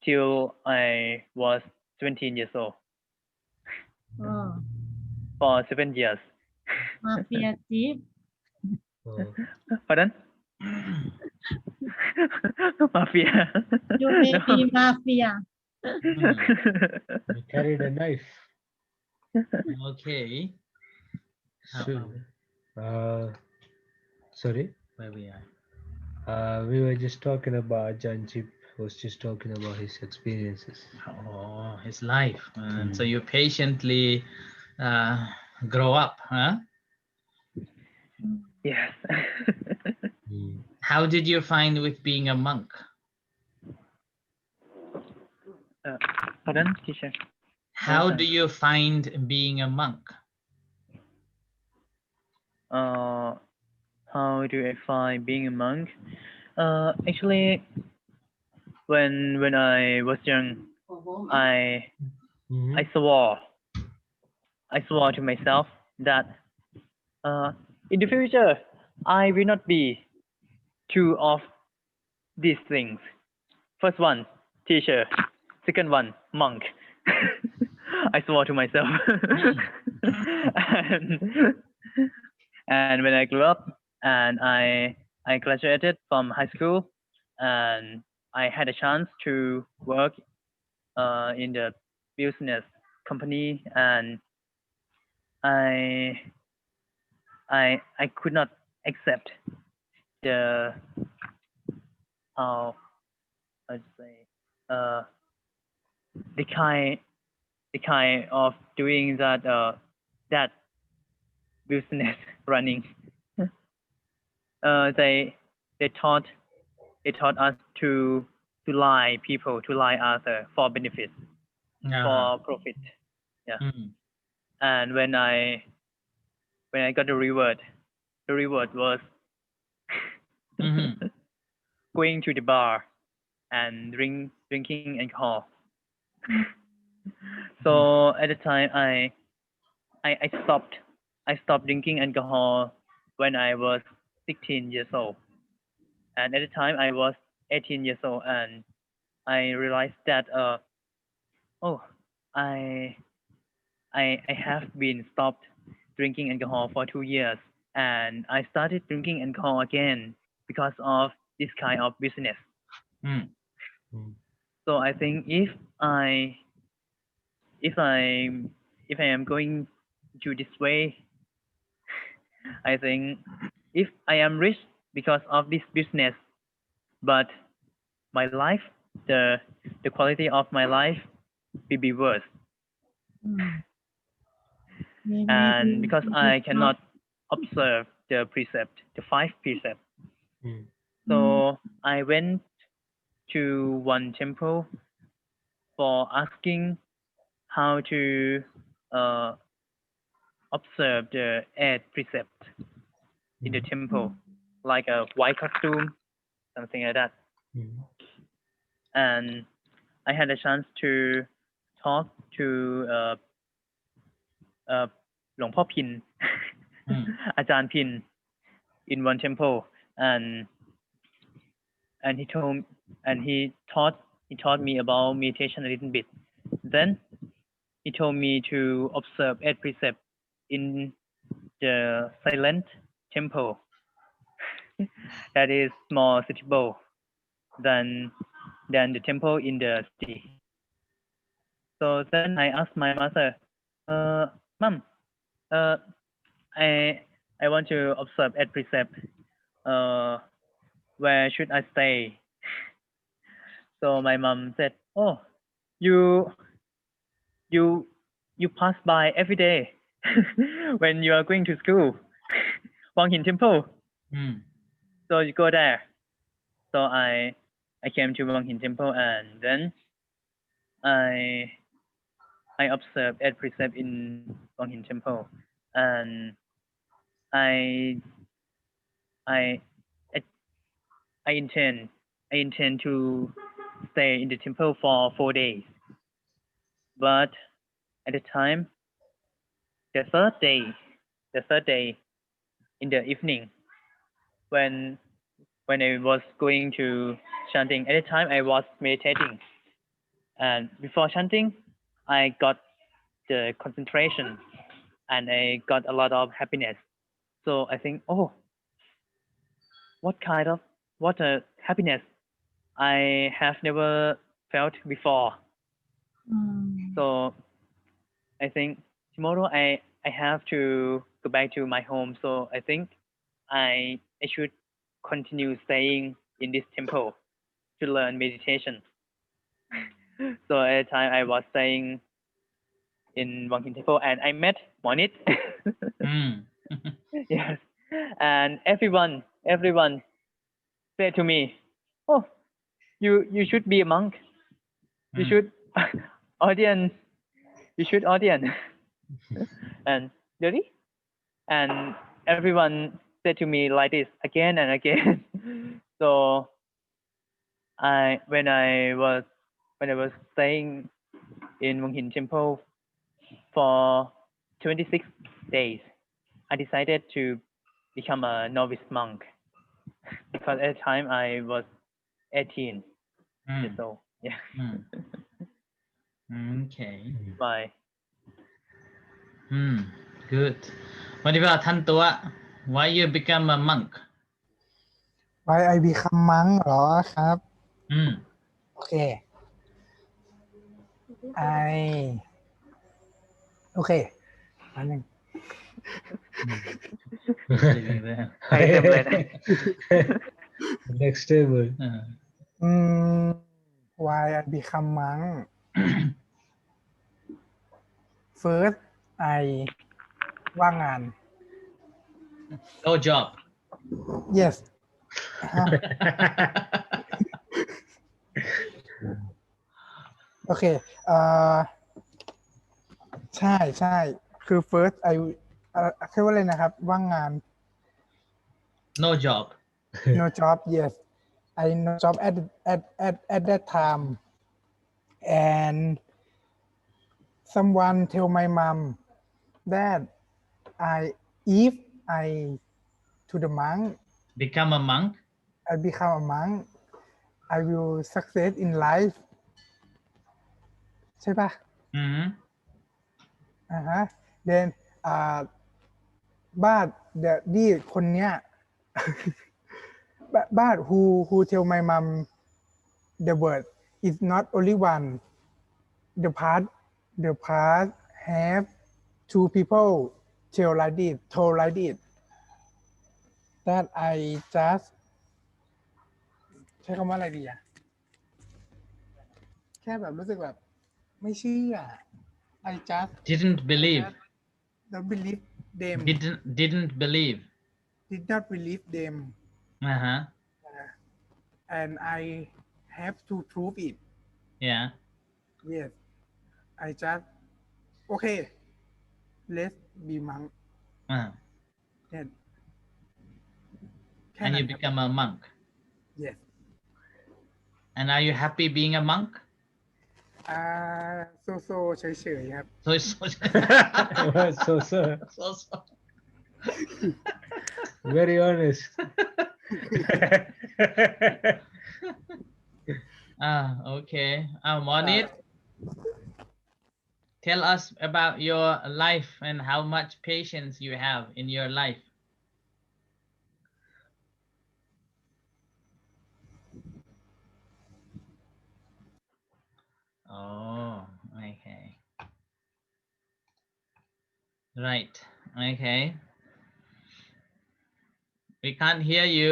till I was 17 years old. For 7 years. Mafia thief. Oh, Pardon? Mafia. You may No. be mafia. you carried a knife. Okay. How So, sorry, where we are? we were just talking about Janjip was just talking about his experiences. Oh, his life. And so you patiently grow up, huh? Yes. How did you find with being a monk? Pardon, teacher? How Understand. do you find being a monk? How do I find being a monk? Actually, when I was young, I swore to myself that in the future I will not be two of these things. First one, teacher. Second one, monk. I swore to myself. and when I grew up and I graduated from high school and I had a chance to work in the business company and I I could not accept the how I'd say the kind of doing that that business running. They taught us to lie people, to lie others for benefit, for profit. Yeah. And when I got the reward was going to the bar and drinking alcohol. So at the time I stopped drinking alcohol when I was 16 years old. And at the time I was 18 years old and I realized that oh I have been stopped drinking alcohol for 2 years and I started drinking alcohol again because of this kind of business. So I think if I am going to this way, I think if I am rich because of this business, but my life, the quality of my life will be worse. And because I cannot observe the precept, the 5 precepts. So I went to one temple for asking how to observe the 8 precepts in the temple, like a white costume, something like that. And I had a chance to talk to หลวงพ่อพิน อาจารย์พิน in one temple and he taught me about meditation a little bit. Then he told me to observe 8 precepts in the silent temple that is more suitable than the temple in the city. So then I asked my mother, Mom, I want to observe 8 precepts. Where should I stay? So my mom said, oh, you pass by every day when you are going to school. Wang Hin Temple. So you go there. So I came to Wang Hin Temple and then I observed 8 precepts in Wang Hin Temple and I intend to stay in the temple for 4 days. But at the time, the third day in the evening, when I was going to chanting, at the time I was meditating. And before chanting, I got the concentration and I got a lot of happiness. So I think, oh, what a happiness I have never felt before. So I think tomorrow I have to go back to my home. So I think I should continue staying in this temple to learn meditation. So at the time I was staying in Wang Hin Temple and I met Monit. Yes, and everyone said to me, "Oh, you should be a monk. You should audience. You should audience." And really, and everyone said to me like this again and again. So when I was staying in Wang Hin Temple for 26 days, I decided to become a novice monk because at the time I was 18 years old. Yeah. Okay. Bye. Good. What about Tantua? Why you become a monk? Why I become monk เหรอครับ โอเค โอเคอันหนึ่ง Next table. Why I become monk First I ว่างงาน No job. Yes โอเคใช่คือ first I แค่ว่าอะไรนะครับว่างงาน No job. No job yes I no job at that time and someone tell my mom that if I to the monk Become a monk. I become a monk I will success in life ใช่ปะthen บ้านดีคนเนี้ย บ้าน who tell my mom the word is not only one the past have two people told like this that I just ใช้คำว่าอะไรดีอะแค่แบบรู้สึกแบบไม่เชื่อ I just didn't believe. Don't believe them. Didn't believe. Did not believe them. And I have to prove it. Yeah. Yes. I just okay. Let's be monk. Then. And you become a monk. Yes. And are you happy being a monk? So เฉยๆครับ So. Very honest. Okay. Monit, tell us about your life and how much patience you have in your life. Oh, okay. Right. Okay. We can't hear you.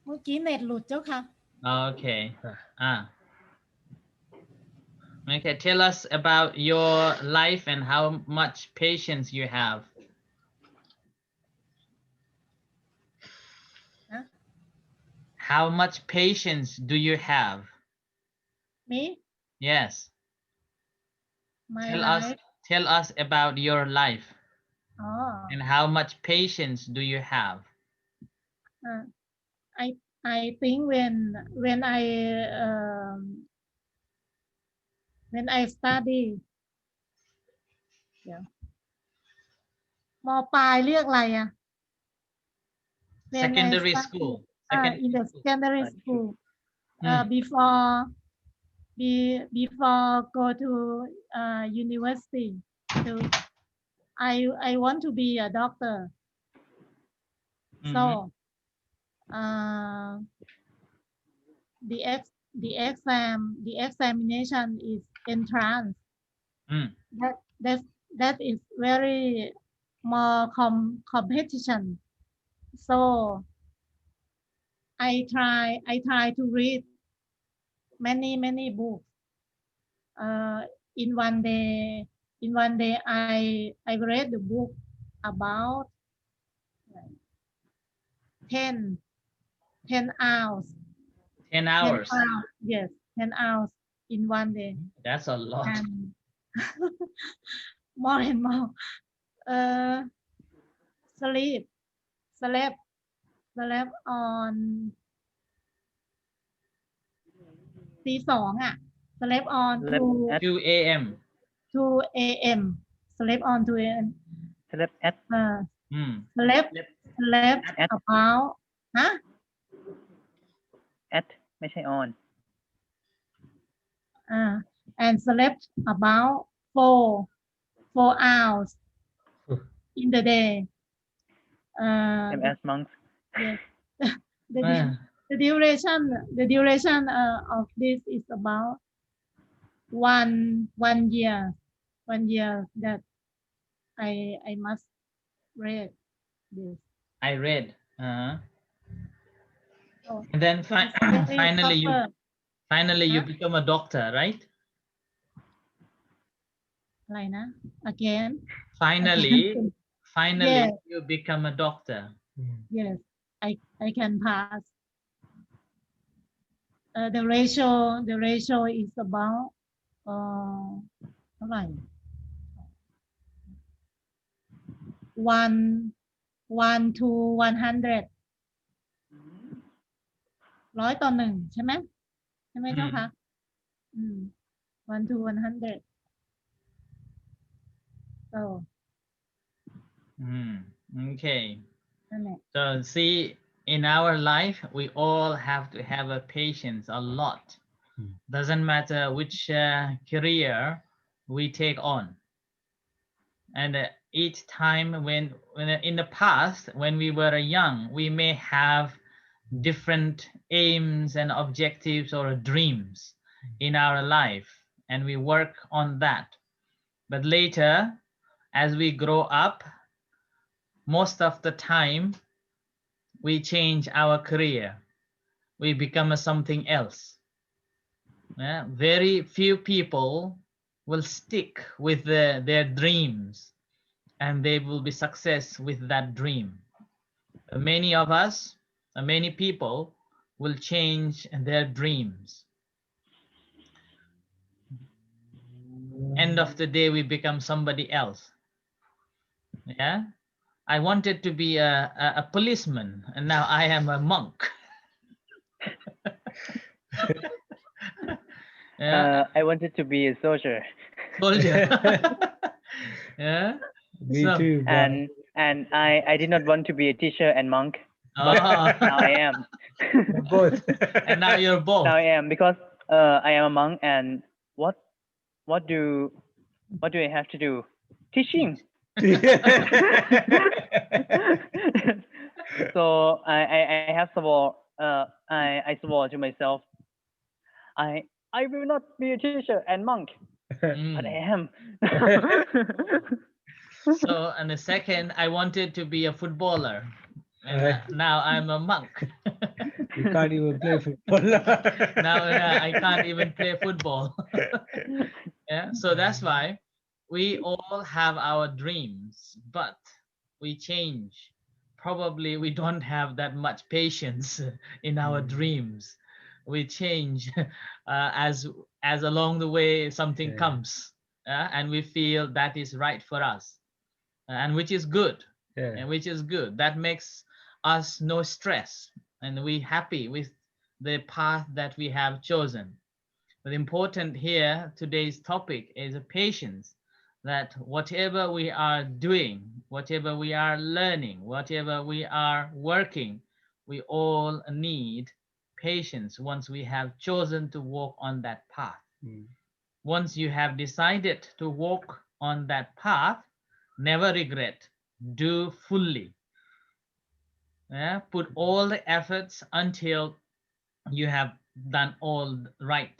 เมื่อกี้เน็ตหลุดเจ้าค่ะ Okay. Okay, tell us about your life and how much patience you have. How much patience do you have? Me? Yes. Tell us about your life. And how much patience do you have? I think when I study ม.ปลายเรียกอะไรอ่ะ Secondary school. In the secondary school. Before go to university I want to be a doctor. So the examination is entrance. That is very more competition. So I try to read many books. In one day I read the book about 10 hours. 10 hours. 10 hours. Yes, 10 hours in one day. That's a lot. And more and more. Sleep on ตีสองอ่ะ sleep on 2 a.m. 2 a.m. sleep on 2 a.m. sleep at sleep about ฮะ at ไม่ใช่ on and slept about 4 hours in the day. same as monks. Yes. The duration of this is about 1 year. 1 year that I must read this. I read. Oh, And then very finally you become a doctor, right? อะไรนะ again Finally Yes. you become a doctor. Yes, I can pass. The ratio is about เท่าไหร่ 1 to 100 100:1 ใช่ไหมเจ้าคะ1 to 100 so Okay. นั่นแหละ So see, in our life we all have to have a patience a lot. Doesn't matter which career we take on. And each time when in the past when we were young, we may have different aims and objectives or dreams in our life, and we work on that. But later, as we grow up, most of the time we change our career. We become something else. Very few people will stick with their dreams, and they will be success with that dream. Many of us, many people will change their dreams. End of the day, we become somebody else. Yeah, I wanted to be a policeman, and now I am a monk. I wanted to be a soldier. Yeah. Me too. And I did not want to be a teacher and monk, but now I am. Both. And now you're both. Now I am, because I am a monk, and what do I have to do? Teaching. So I have swore. I swore to myself, I will not be a teacher and monk, but I am. So, and the second, I wanted to be a footballer, and now I'm a monk. You can't even play football. Now I can't even play football. Yeah, so that's why we all have our dreams, but we change. Probably we don't have that much patience in our dreams. We change as along the way something comes, and we feel that is right for us, and which is good. And which is good. That makes us no stress, and we happy with the path that we have chosen. But important here, today's topic is patience, that whatever we are doing, whatever we are learning, whatever we are working, we all need patience once we have chosen to walk on that path. Once you have decided to walk on that path, never regret, do fully. Yeah? Put all the efforts until you have done all right.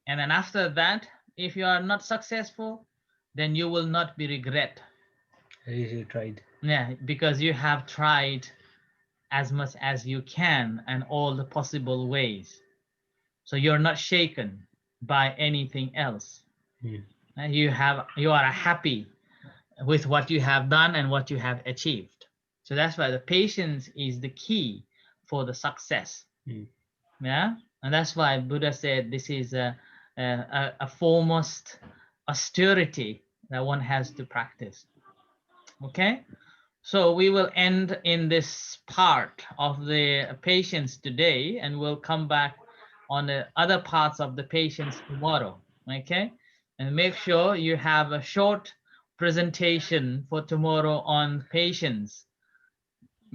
And then after that, if you are not successful, then you will not be regret. You tried. Yeah, because you have tried as much as you can and all the possible ways. So you're not shaken by anything else. And you are happy with what you have done and what you have achieved. So that's why the patience is the key for the success. Yeah, and that's why Buddha said this is a foremost austerity that one has to practice. Okay, so we will end in this part of the patience today, and we'll come back on the other parts of the patience tomorrow. Okay, and make sure you have a short presentation for tomorrow on patience.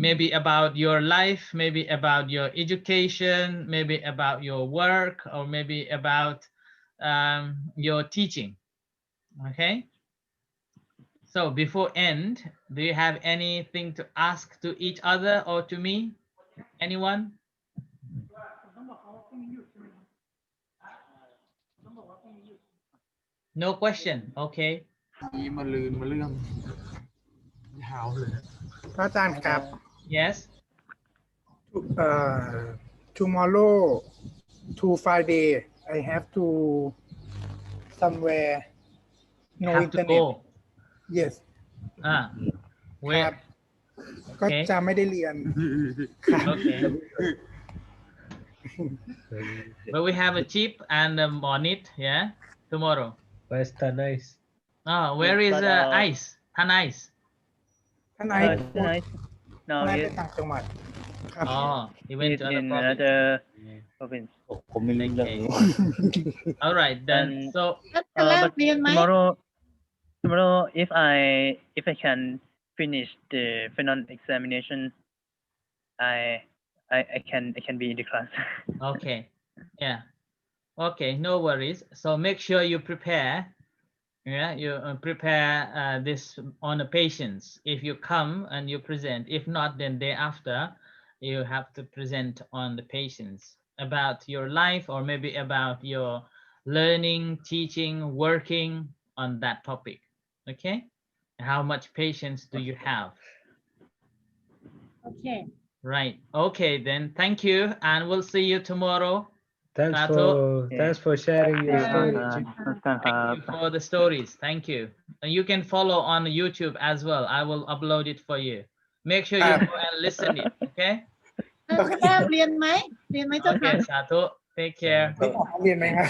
Maybe about your life, maybe about your education, maybe about your work, or maybe about your teaching. Okay, so before end, do you have anything to ask to each other or to me? Anyone? No question. Okay. มีมาลืนมาเรื่องยาวเลยพระอาจารย์ครับ Yes. Tomorrow to Friday I have to somewhere no Have to internet go. yes Where? ครับก็ Okay. จะไม่ได้เรียนครับ Okay. But we have a chip and a bonnet. Yeah. Tomorrow. Where's the nice? Where is But, ice? Tan ice. ท่านไอ tonight, ท่าน now ไอ is ไปต่างจังหวัดครับ He went is to other in province. another province. ผมไม่รู้เรื่อง All right then. And- So จะเลิก But เรียนไหม tomorrow, if I can finish the final examination, I can be in the class. okay. Yeah. Okay. No worries. So make sure you prepare. Yeah, you prepare this on the patients. If you come and you present, if not, then day after, you have to present on the patients about your life or maybe about your learning, teaching, working on that topic. Okay, how much patience do you have? โอเค Right. Okay, then thank you, and we'll see you tomorrow. Thanks Satu. thanks for sharing your story. Thank you for the stories. Thank you. And you can follow on YouTube as well. I will upload it for you. Make sure you go and listen it. Okay. ท่านแรกเรียนไหมเรียนไหมเจ้าค่ะ Okay, Satu. Take care. ไม่ออกเรียนไหมครับ